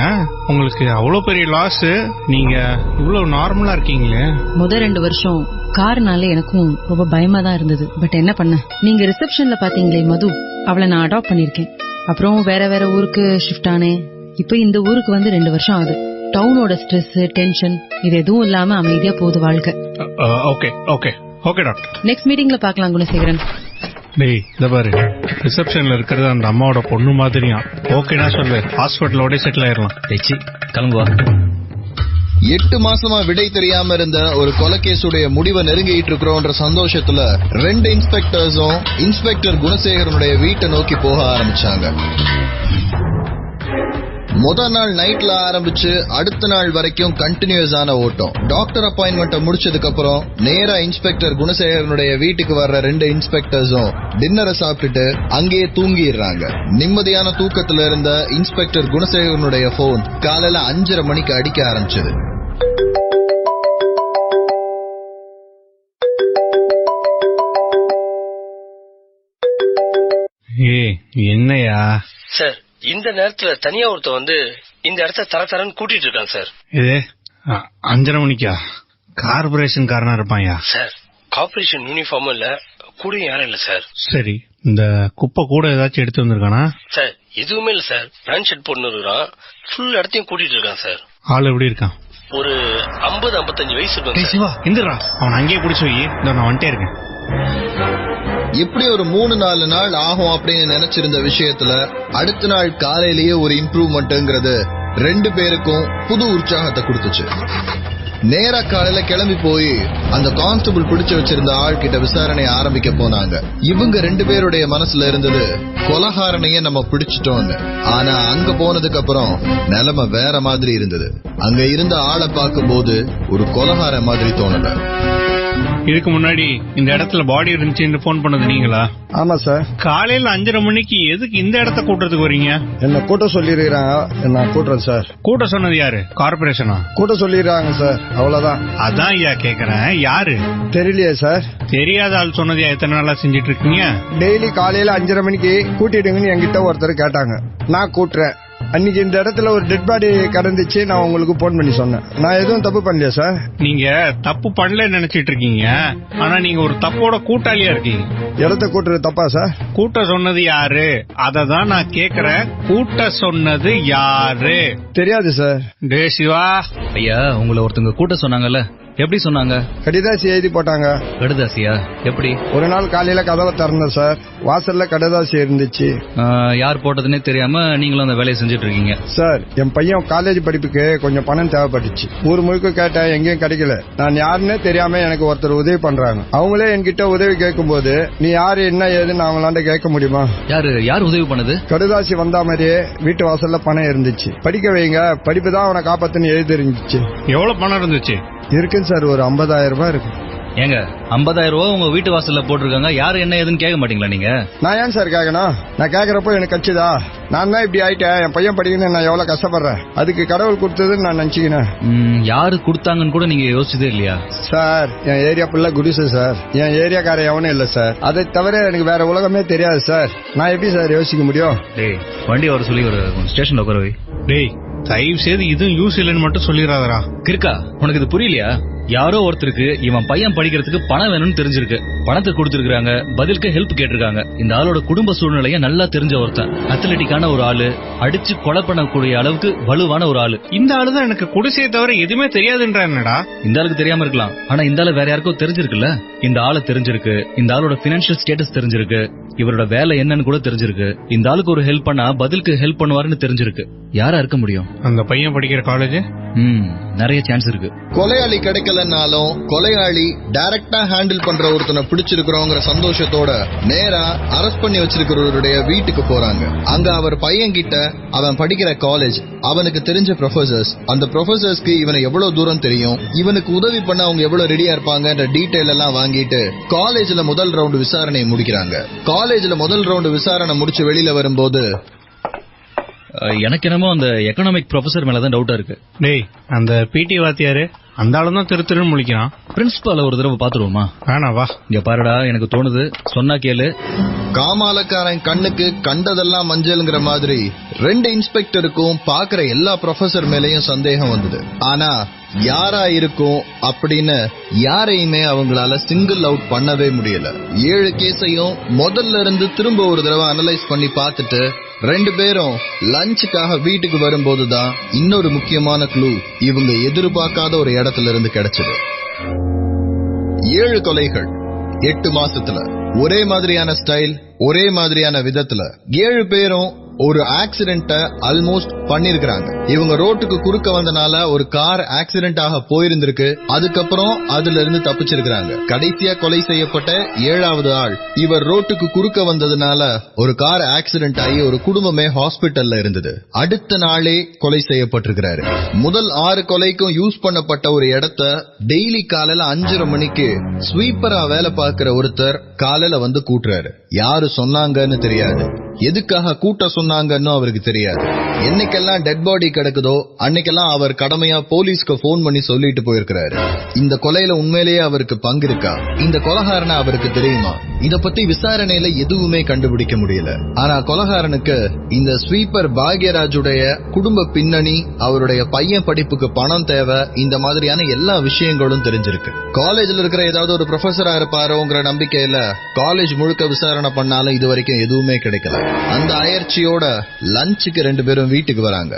Speaker 4: உங்களுக்கு அவ்வளவு பெரிய லாஸ், நீங்க இவ்வளவு நார்மலா இருக்கீங்களே.
Speaker 8: முதல் 2 வருஷம் கார்னால எனக்கும் ரொம்ப பயமா தான் இருந்தது. பட் என்ன பண்ண, நீங்க ரிசப்ஷன்ல பாத்தீங்களே மது, அவளை நான் அடாப்ட் பண்ணிருக்கேன். அப்புறம் வேற ஊருக்கு ஷிஃப்ட் ஆனேன். இப்ப இந்த ஊருக்கு வந்து 2 வருஷம் ஆகுது. டவுனோட ஸ்ட்ரெஸ், டென்ஷன் இது எதுவும் இல்லாம அமைதியா போகுது வாழ்க்கை.
Speaker 4: Okay doctor.
Speaker 8: நெக்ஸ்ட் மீட்டிங்ல பாக்கலாம் குணசேகரன்.
Speaker 4: டேய் இத பாரு, ரிசப்ஷன்ல இருக்கிறது அந்த அம்மாவோட பொண்ணு மாதிரியா. ஓகேனா சொல்லு, ஹாஸ்பிட்டலோட செட்டில் ஆயிரலாம்.
Speaker 16: டேச்சி கிளம்புவா.
Speaker 3: 8 மாசமா விடை தெரியாம இருந்த ஒரு கொலைகேசுடைய முடிவை நெருங்கிட்டு இருக்கிறோன்ற சந்தோஷத்துல 2 இன்ஸ்பெக்டர்ஸும் இன்ஸ்பெக்டர் குணசேகரனுடைய வீட்டை நோக்கி போக ஆரம்பிச்சாங்க. முதல் நாள் நைட்ல ஆரம்பிச்சு அடுத்த நாள் வரைக்கும் கண்டினியூஸ் ஆன ஓட்டம். டாக்டர் அப்பாயின்மெண்ட் முடிச்சதுக்கு அப்புறம் நேரா இன்ஸ்பெக்டர் குணசேகரனுடைய வீட்டுக்கு வர்ற 2 இன்ஸ்பெக்டர்ஸும் டின்னரை சாப்பிட்டுட்டு அங்கேயே தூங்கிடுறாங்க. நிம்மதியான தூக்கத்துல இருந்த இன்ஸ்பெக்டர் குணசேகரனுடைய போன் காலையில 5:30 மணிக்கு அடிக்க ஆரம்பிச்சது.
Speaker 4: என்னையா
Speaker 13: சார், இந்த நேரத்துல தனியா ஒருத்த வந்து இந்த இடத்த தரன்னு கூட்டிட்டு இருக்கான் சார்.
Speaker 4: இது 5:30 மணிக்கா? கார்பரேஷன் காரனா இருப்பாயா
Speaker 13: சார்? கார்பரேஷன் யூனிஃபார்ம் இல்ல, கூட யாரும் இல்ல சார்.
Speaker 4: சரி, இந்த குப்பை கூட ஏதாச்சும் எடுத்து வந்திருக்கானா?
Speaker 13: சார் எதுவுமே இல்ல சார். பேண்ட் ஷர்ட் போட்டு இருக்கான். ஃபுல் இடத்தையும் கூட்டிட்டு இருக்கான் சார்.
Speaker 4: ஆள் எப்படி இருக்கான்?
Speaker 13: ஒரு 50-55 வயசு இருக்கும்.
Speaker 4: சிவா இந்திரா, அவன் அங்கேயே பிடிச்சு வை. நான் வந்துட்டே இருக்கேன்.
Speaker 3: இப்படி ஒரு 3-4 நாள் ஆகும் அப்படின்னு நினைச்சிருந்த விஷயத்துல அடுத்த நாள் காலையிலேயே ஒரு இம்ப்ரூவ்மெண்ட்ங்கிறது 2 பேருக்கும் புது உற்சாகத்தை கொடுத்துச்சு. நேரா காலையில கிளம்பி போய் அந்த கான்ஸ்டபிள் பிடிச்சு வச்சிருந்த ஆள் கிட்ட விசாரணை ஆரம்பிக்க போனாங்க. இவங்க 2 பேருடைய மனசுல இருந்தது கொலகாரனையே நம்ம பிடிச்சிட்டோம்னு. ஆனா அங்க போனதுக்கு அப்புறம் நிலைமை வேற மாதிரி இருந்தது. அங்க இருந்த ஆளை பார்க்கும் போது ஒரு கொலகார மாதிரி தோணல.
Speaker 4: இதுக்கு முன்னாடி இந்த இடத்துல பாடி இருந்துச்சுன்னு போன் பண்ணது நீங்களா?
Speaker 18: ஆமா சார்.
Speaker 4: காலையில 5:30 மணிக்கு எதுக்கு இந்த இடத்த கூட்டுறதுக்கு வரீங்க?
Speaker 18: என்ன கூட்ட சொல்லிருக்காங்க, நான் கூட்டுறேன் சார்.
Speaker 4: கூட்ட சொன்னது யாரு? கார்பரேஷனா?
Speaker 18: கூட்ட சொல்லிடுறாங்க சார், அவ்வளவுதான்.
Speaker 4: அதான் ஐயா கேக்குறேன், யாரு?
Speaker 18: தெரியலையே சார்.
Speaker 4: தெரியாத ஆள் சொன்னது எத்தனை நாளா செஞ்சிட்டு இருக்கீங்க?
Speaker 18: டெய்லி காலையில 5:30 மணிக்கு கூட்டிடுங்கன்னு என்கிட்ட ஒருத்தர் கேட்டாங்க, நான் கூட்டுறேன். அன்னைக்கு இந்த இடத்துல ஒரு டெட் பாடி கிடந்துச்சு, நான் உங்களுக்கு போன் பண்ணி சொன்னேன். நான் எதுவும் தப்பு பண்ணலையா சார்?
Speaker 4: நீங்க தப்பு பண்ணல நினைச்சிட்டு இருக்கீங்க, ஆனா நீங்க ஒரு தப்போட கூட்டாளியா இருக்கீங்க.
Speaker 18: இடத்த கூட்டுறது தப்பா சார்?
Speaker 4: கூட்ட சொன்னது யாரு அததான் நான் கேக்குறேன். கூட்ட சொன்னது யாரு?
Speaker 18: தெரியாது சார்.
Speaker 16: டே சிவா ஐயா, உங்களை ஒருத்தங்க கூட்ட சொன்னாங்கல்ல, எப்படி சொன்னாங்க?
Speaker 18: கடிதாசி எழுதி போட்டாங்க.
Speaker 16: கடிதாசியா? எப்படி?
Speaker 18: ஒரு நாள் காலையில கதவை திறந்தேன் சார், வாசல்ல கடிதாசி இருந்துச்சு.
Speaker 16: யார் போட்டதுன்னே தெரியாம நீங்களும் அந்த வேலையை செஞ்சுட்டு இருக்கீங்க
Speaker 18: சார். என் பையன் காலேஜ் படிப்புக்கு கொஞ்சம் பணம் தேவைப்பட்டுச்சு. ஊர் முழுக்க கேட்டேன், எங்கேயும் கிடைக்கல. நான் யாருன்னே தெரியாம எனக்கு ஒருத்தர் உதவி பண்றாங்க. அவங்களே என்கிட்ட உதவி கேட்கும் போது நீ யாரு என்ன ஏதுன்னு அவங்களாண்ட கேட்க முடியுமா?
Speaker 16: யார் உதவி பண்ணது?
Speaker 18: கடிதாசி வந்தா மாதிரியே வீட்டு வாசல்ல பணம் இருந்துச்சு. படிக்க வைங்க, படிப்பு தான் அவனை காப்பாத்துன்னு எழுதி இருந்துச்சு.
Speaker 4: எவ்வளவு பணம் இருந்துச்சு?
Speaker 18: இருக்குன்னு சார், ஒரு 50,000 ரூபாய் இருக்கு.
Speaker 16: ஏங்க 50,000 ரூபாய் உங்க வீட்டு வாசல்ல போட்டிருக்காங்க, யாரு என்ன ஏதுன்னு கேட்க மாட்டீங்களா நீங்க?
Speaker 18: நான் ஏன் சார் கேட்கணும்? நான் கேட்கறப்போ எனக்கு கட்சிதா? நான் தான் இப்படி ஆயிட்டேன், என் பையன் படிக்கணும், நான் எவ்வளவு கஷ்டப்படுறேன். அதுக்கு கடவுள் கொடுத்ததுன்னு நான் நினைச்சுக்கினேன்.
Speaker 16: யாரு கொடுத்தாங்கன்னு கூட நீங்க யோசிச்சதே இல்லையா?
Speaker 18: சார் என் ஏரியா ஃபுல்லா குடிசை சார். என் ஏரியாக்கார எவனும் இல்ல சார். அதை தவிர எனக்கு வேற உலகமே தெரியாது சார். நான் எப்படி சார் யோசிக்க முடியும்?
Speaker 16: டேய் வண்டி வர சொல்லி ஒரு ஸ்டேஷன்ல உட்கார வை.
Speaker 4: டேய் தயவு செய்து இதுவும் யூஸ் இல்லைன்னு மட்டும் சொல்லிடாதரா.
Speaker 16: கிறுக்கா, உனக்கு இது புரியலையா? யாரோ ஒருத்தருக்கு இவன் பையன் படிக்கிறதுக்கு பணம் வேணும்னு தெரிஞ்சிருக்கு. பணத்தை கொடுத்திருக்காங்க, பதிலுக்கு ஹெல்ப் கேட்டிருக்காங்க. இந்த ஆளோட குடும்ப சூழ்நிலைய நல்லா தெரிஞ்ச ஒருத்தன், அத்லெட்டிக்கான ஒரு ஆளு, அடிச்சு கொலை பண்ணக்கூடிய அளவுக்கு வலுவான ஒரு ஆளு.
Speaker 4: இந்த ஆளுதான் எனக்கு குடிசையை தவிர எதுவுமே தெரியாதுன்றா என்னடா?
Speaker 16: இந்த ஆளுக்கு தெரியாம இருக்கலாம், ஆனா இந்த ஆளு வேற யாருக்கும் தெரிஞ்சிருக்குல்ல. இந்த ஆளை தெரிஞ்சிருக்கு, இந்த ஆளோட பினான்சியல் ஸ்டேட்டஸ் தெரிஞ்சிருக்கு, இவரோட வேலை என்னன்னு கூட தெரிஞ்சிருக்கு. இந்த ஆளுக்கு ஒரு ஹெல்ப் பண்ணா பதிலுக்கு ஹெல்ப் பண்ணுவாருன்னு தெரிஞ்சிருக்கு. யாரா இருக்க முடியும்?
Speaker 4: அந்த பையன் படிக்கிற காலேஜ்
Speaker 16: நிறைய சான்ஸ் இருக்கு.
Speaker 3: கொலையாளி கிடைக்கலனாலும் கொலையாளி டைரக்டா ஹேண்டில் பண்ற ஒருத்தனை பிடிச்சிருக்கிறோங்கிற சந்தோஷத்தோட நேரா அரெஸ்ட் பண்ணி வச்சிருக்கிறவருடைய வீட்டுக்கு போறாங்க. அங்க அவர் பையன் கிட்ட அவன் படிக்கிற காலேஜ், அவனுக்கு தெரிஞ்ச ப்ரொஃபசர்ஸ், அந்த ப்ரொஃபசர்ஸ்க்கு இவனை எவ்வளவு தூரம் தெரியும், இவனுக்கு உதவி பண்ண அவங்க எவ்வளவு ரெடியா இருப்பாங்கன்ற டீடைல் எல்லாம் வாங்கிட்டு காலேஜ்ல முதல் ரவுண்ட் விசாரணை முடிக்கிறாங்க. காலேஜ்ல முதல் ரவுண்ட் விசாரணை முடிச்சு வெளியில வரும்போது
Speaker 16: எனக்கு என்னமோ அந்த எக்கனாமிக் ப்ரொஃபசர் மேலதான் டவுட்டா இருக்கு.
Speaker 4: டேய், அந்த பிடி வாத்தியாரு அந்த ஆளு தான் திருன்னு முழிக்கிறான்.
Speaker 16: பிரின்சிபால ஒரு தடவை பாத்துருவோமா?
Speaker 4: வா
Speaker 16: இங்க பாருடா, எனக்கு தோணுது, சொன்னா கேளு.
Speaker 3: காமாலக்காரன் கண்ணுக்கு கண்டதெல்லாம் மஞ்சள்ங்கிற மாதிரி 2 இன்ஸ்பெக்டருக்கும் பாக்குற எல்லா ப்ரொஃபசர் மேலயும் சந்தேகம் வந்தது. ஆனா யாரா இருக்கும் அப்படின்னு யாரையுமே அவங்களால சிங்கிள் அவுட் பண்ணவே முடியல. 7 கேஸையும் முதல்ல இருந்து திரும்ப ஒரு தடவை அனலைஸ் பண்ணி பார்த்துட்டு 2 பேரும் லஞ்சுக்காக வீட்டுக்கு வரும்போதுதான் இன்னொரு முக்கியமான க்ளூ இவங்க எதிர்பார்க்காத ஒரு இடத்துல இருந்து கிடைச்சது. 7 கொலைகள் 8 மாசத்துல, ஒரே மாதிரியான ஸ்டைல், ஒரே மாதிரியான விதத்துல. 7 பேரும் ஒரு ஆக்சிடென்ட்ட ஆல்மோஸ்ட் பண்ணிருக்காங்க. இவங்க ரோட்டுக்கு குறுக்க வந்தனால ஒரு கார் ஆக்சிடென்ட் ஆக போயிருந்திருக்கு. அதுக்கப்புறம் அதுல இருந்து தப்பிச்சிருக்காங்க. கடைசியா கொலை செய்யப்பட்ட 7வது ஆள், இவர் ரோட்டுக்கு குறுக்க வந்ததுனால ஒரு கார் ஆக்சிடென்ட் ஆகி ஒரு குடும்பமே ஹாஸ்பிட்டல்ல இருந்தது. அடுத்த நாளே கொலை செய்யப்பட்டிருக்கிறாரு. முதல் 6 கொலைக்கும் யூஸ் பண்ணப்பட்ட ஒரு இடத்த டெய்லி காலையில 5:30 மணிக்கு ஸ்வீப்பரா வேலை பார்க்கிற ஒருத்தர் காலையில வந்து கூட்டுறாரு. யாரு சொன்னாங்கன்னு தெரியாது, எதுக்காக கூட்ட சொன்னாங்கன்னு அவருக்கு தெரியாது. என்னைக்கெல்லாம் டெட் பாடி கிடக்குதோ அன்னைக்கெல்லாம் அவர் கடமையா போலீஸ்க்கு போன் பண்ணி சொல்லிட்டு போயிருக்கிறாரு. இந்த கொலையில உண்மையிலேயே அவருக்கு பங்கு இருக்கா, இந்த கொலைகாரனை அவருக்கு தெரியுமா, இத பத்தி விசாரணையில எதுவுமே கண்டுபிடிக்க முடியல. ஆனா கொலைகாரனுக்கு இந்த ஸ்வீப்பர் பாக்யராஜுடைய குடும்ப பின்னணி, அவருடைய பையன் படிப்புக்கு பணம் தேவை, இந்த மாதிரியான எல்லா விஷயங்களும் தெரிஞ்சிருக்கு. காலேஜ்ல இருக்கிற ஏதாவது ஒரு ப்ரொஃபஸரா இருப்பாரோங்கிற நம்பிக்கையில காலேஜ் முழுக்க விசாரணை பண்ணாலும் இது வரைக்கும் எதுவுமே கிடைக்கல. அந்த அயற்சியோட லஞ்சுக்கு 2 பேரும் வீட்டுக்கு வராங்க.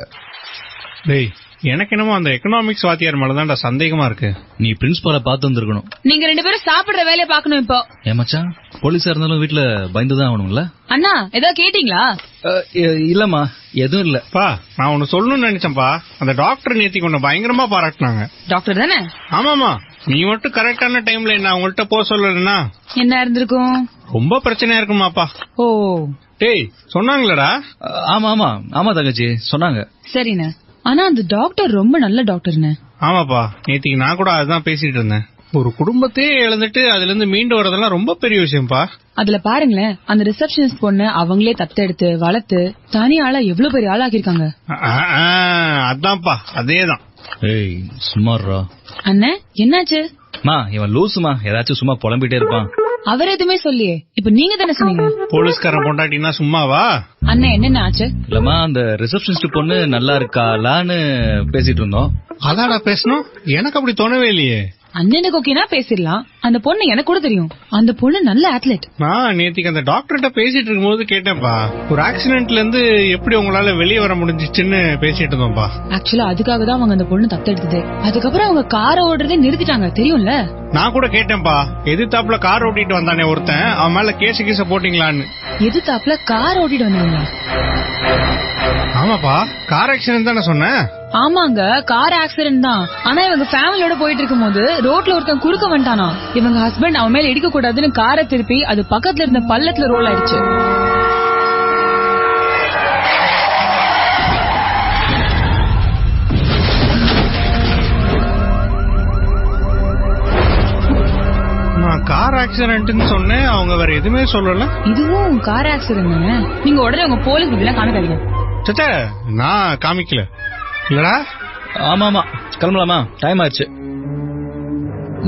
Speaker 4: டேய், எனக்கு என்னமோ அந்த எக்கனாமிக்ஸ் வாத்தியார் மேலதான்டா சந்தேகமா இருக்கு.
Speaker 16: நீ பிரின்சிபால பார்த்து வந்திருக்கணும்.
Speaker 6: நீங்க 2 பேரும் சாப்பிடுற வேலையை பாக்கணும். இப்போ
Speaker 16: ஏமாச்சா, போலீஸா இருந்தாலும் வீட்டுல பயந்துதான் ஆகணும்ல.
Speaker 6: அண்ணா ஏதாவது கேட்டீங்களா?
Speaker 16: இல்லம்மா, எதுவும் இல்ல.
Speaker 4: நான் ஒன்னு சொல்லணும்னு நினைச்சேன்ப்பா. அந்த டாக்டர் நேத்திக்கு ஒன்னு பயங்கரமா பாராட்டினாங்க.
Speaker 6: டாக்டர் தானே?
Speaker 4: ஆமாமா, நீ மட்டும் கரெக்டான டைம்ல என்ன அவங்கள்ட்ட போக சொல்லலன்னா
Speaker 6: என்ன இருந்திருக்கும்?
Speaker 4: ரொம்ப பிரச்சனையா இருக்குமாப்பா.
Speaker 6: ஓ
Speaker 4: டேய், சொன்னாங்களடா?
Speaker 16: ஆமா ஆமா ஆமா தங்கச்சி, சொன்னாங்க.
Speaker 6: சரிண்ணே, ஆனா அந்த டாக்டர் ரொம்ப நல்ல டாக்டர்ண்ணே.
Speaker 4: ஆமாப்பா, நேத்திக்கு நான் கூட அதுதான் பேசிட்டு இருந்தேன். ஒரு குடும்பத்தையே இழந்துட்டு அதுல இருந்து மீண்டு வரதெல்லாம் ரொம்ப பெரிய விஷயம்ப்பா.
Speaker 6: அதுல பாருங்களேன், அந்த ரிசப்ஷனிஸ்ட் பொண்ணு அவங்களே தத்தெடுத்து வளர்த்து தனி ஆளா எவ்வளவு பெரிய ஆளாக்கிருக்காங்க.
Speaker 4: அதான்ப்பா, அதேதான்.
Speaker 16: ஏய் சும்மாறா.
Speaker 6: அண்ணே என்னாச்சு?
Speaker 16: இவன் லூசுமா, ஏதாச்சும் சும்மா புலம்பிட்டே இருப்பான்.
Speaker 6: அவர் எதுவுமே சொல்லியே, இப்ப நீங்க தானே சொன்னீங்க.
Speaker 4: போலீஸ்காரன் பொண்டாட்டினா சும்மாவா?
Speaker 6: அண்ணா என்னென்ன ஆச்சு?
Speaker 16: இல்லம்மா, அந்த ரிசப்ஷனிஸ்ட் பொண்ணு நல்லா இருக்காளான்னு பேசிட்டு இருந்தோம்.
Speaker 4: அதாடா பேசணும், எனக்கு அப்படி தோணவே இல்லையே.
Speaker 6: அண்ணனுக்கு ஓகேனா பேசிடலாம், அந்த பொண்ணு எனக்கு கூட தெரியும். அந்த பொண்ணு நல்ல அத்லெட்.
Speaker 4: நான் நேத்திக்கு அந்த டாக்டர்கிட்ட பேசிட்டு இருக்கும்போது கேட்டேன்ப்பா, ஒரு ஆக்சிடென்ட்ல இருந்து எப்படி உங்களால வெளியே வர முடிஞ்சிச்சுன்னு பேசிட்டு இருந்தோம்ப்பா.
Speaker 6: ஆக்சுவலா அதுக்காக தான் அவங்க அந்த பொண்ணு தத்தெடுத்தது. அதுக்கப்புறம் அவங்க காரை ஓடுறதே நிறுத்திட்டாங்க, தெரியும்ல.
Speaker 4: நான் கூட கேட்டேன்ப்பா, எதிர்த்தாப்புல கார் ஓட்டிட்டு வந்தானே ஒருத்தன், அவன் மேல கேச போட்டீங்களான்னு.
Speaker 6: எதிர்த்தாப்புல கார் ஓட்டிட்டு வந்தாங்க?
Speaker 4: ஆமாப்பா, கார் ஆக்சிடென்ட் தானே சொன்னேன்.
Speaker 6: ஆமாங்க, கார் ஆக்சிடென்ட் தான். ஆனா இவங்க ஃபேமிலியோட போயிட்டு இருக்கும் போது ரோட்ல ஒருத்தன் குறுக்க வந்துட்டானா. இவங்க ஹஸ்பண்ட் அவன் மேல இடிக்க கூடாதுன்னு காரை திருப்பி அது பக்கத்துல இருந்த பள்ளத்துல ரோல் ஆயிடுச்சு.
Speaker 4: நான் கார் ஆக்சிடென்ட்னு சொன்னேன், அவங்க வேற எதுவுமே சொல்லல.
Speaker 6: இதுவும் கார் ஆக்சிடென்ட். நீங்க உடனே உங்க போலீஸ் இதெல்லாம் காமிக்காதீங்க.
Speaker 4: சச்சா, நான் காமிக்கல. இல்லடா?
Speaker 16: ஆமா ஆமா, கிளம்பலாமா? டைம் ஆச்சு.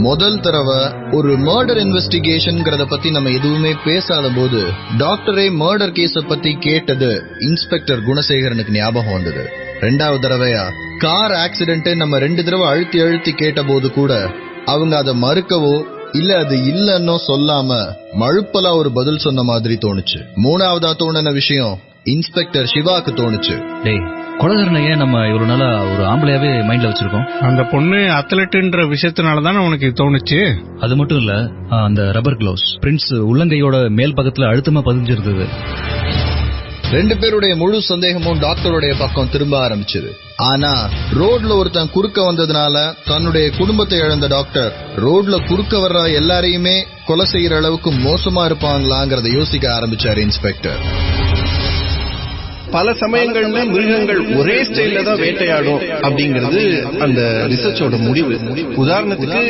Speaker 3: முதல் தடவை ஒரு மர்டர் இன்வெஸ்டிகேஷன்ங்கறத பத்தி நம்ம எதுவுமே பேசாத போது டாக்டரே மர்டர் கேஸ பத்தி கேட்டது இன்ஸ்பெக்டர் குணசேகரனுக்கு ஞாபகம் வந்தது. 2வது தடவையா கார் ஆக்சிடென்ட் நம்ம 2 தடவை அழுத்தி கேட்ட போது கூட அவங்க அதை மறுக்கவோ இல்ல அது இல்லன்னோ சொல்லாம மழுப்பலா ஒரு பதில் சொன்ன மாதிரி தோணுச்சு. மூணாவதா தோணுன விஷயம் இன்ஸ்பெக்டர் சிவாக்கு தோணுச்சு.
Speaker 16: கொலகாரனை ஏன் நம்ம இவ்வளவு நாளா ஒரு ஆம்பளையாவே மைண்ட்ல வச்சிருக்கோம்?
Speaker 4: அந்த பொண்ணு அத்லெட்ன்ற விஷயத்தினாலதானே உனக்கு தோணுச்சு.
Speaker 16: அது மட்டும் இல்ல, அந்த ரப்பர் கிளவுஸ் பிரிண்ட்ஸ் உள்ளங்கையோட மேல் பக்கத்துல அழுத்தமா பதிஞ்சிருந்தது.
Speaker 3: 2 பேருடைய முழு சந்தேகமும் டாக்டருடைய பக்கம் திரும்ப ஆரம்பிச்சது. ஆனா ரோட்ல ஒருத்தன் குறுக்க வந்ததுனால தன்னுடைய குடும்பத்தை இழந்த டாக்டர் ரோட்ல குறுக்க வர்ற எல்லாரையுமே கொலை செய்யற அளவுக்கு மோசமா இருப்பாங்களாங்கிறத யோசிக்க ஆரம்பிச்சாரு இன்ஸ்பெக்டர்.
Speaker 10: பல சமயங்கள்ல மிருகங்கள் ஒரே ஸ்டைல்ல தான் வேட்டையாடும் அப்படிங்கிறது அந்த ரிசர்ச்சோட முடிவு. உதாரணத்துக்கு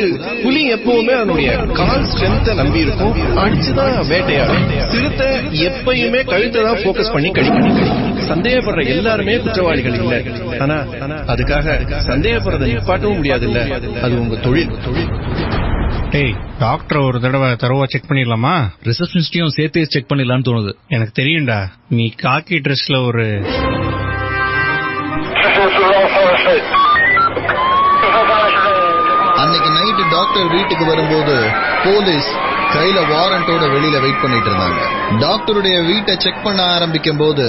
Speaker 10: புலி எப்பவுமே அதனுடைய கால் ஸ்ட்ரென்த்தை நம்பி இருக்கும், அடிச்சுதான் வேட்டையாடும். சிறுத்தை எப்பயுமே கழுத்தை தான் போக்கஸ் பண்ணி கடிக்கும். சந்தேகப்படுற எல்லாருமே குற்றவாளிகள் இல்ல, ஆனா அதுக்காக சந்தேகப்படுறதை நிப்பாட்டவும் முடியாது இல்ல, அது உங்க தொழில்.
Speaker 4: டாக்டர் ஒரு தடவை தரவா செக் பண்ணிடலாமா?
Speaker 16: ரிசப்ஷனிஸ்டையும் சேர்த்து செக் பண்ணிடலாம்னு தோணுது.
Speaker 4: எனக்கு தெரியும்டா, நீ காக்கி ட்ரெஸ்ல ஒரு
Speaker 3: அன்னைக்கு நைட்டு டாக்டர் வீட்டுக்கு வரும்போது போலீஸ் கையில வாரண்டோட வெளியில வெயிட் பண்ணிட்டு இருந்தாங்க. டாக்டருடைய வீட்டை செக் பண்ண ஆரம்பிக்கும் போது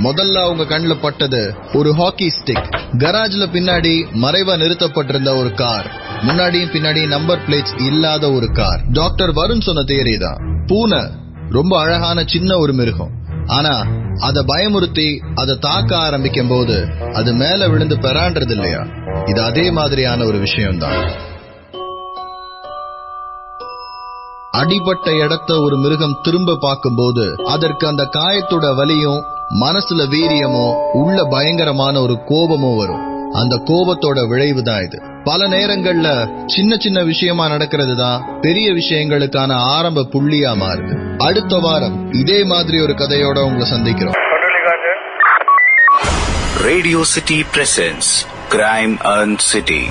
Speaker 3: முதல்ல அவங்க கண்ணுல பட்டது ஒரு ஹாக்கி ஸ்டிக். கராஜ்ல பின்னாடி மறைவா நிறுத்தப்பட்டிருந்த ஒரு கார், முன்னாடியும் பின்னாடி நம்பர் பிளேட்ஸ் இல்லாத ஒரு கார். டாக்டர் வருண் சொன்ன தியரி தான், பூனை ரொம்ப அழகான சின்ன ஒரு மிருகம், ஆனா அத பயமுறுத்தி அதை தாக்க ஆரம்பிக்கும் போது அது மேல விழுந்து பெறான்றது இல்லையா? இது அதே மாதிரியான ஒரு விஷயம்தான். அடிபட்ட இடத்த ஒரு மிருகம் திரும்ப பார்க்கும்போது அதற்கு அந்த காயத்தோட வலியும் மனசுல வீரியமோ உள்ள பயங்கரமான ஒரு கோபமோ வரும். அந்த கோபத்தோட விளைவு தான் இது. பல நேரங்கள்ல சின்ன சின்ன விஷயமா நடக்கிறது தான் பெரிய விஷயங்களுக்கான ஆரம்ப புள்ளியா மாறுது. அடுத்த வாரம் இதே மாதிரி ஒரு கதையோட உங்களை சந்திக்கிறோம்.
Speaker 1: Radio City presents Crime and City.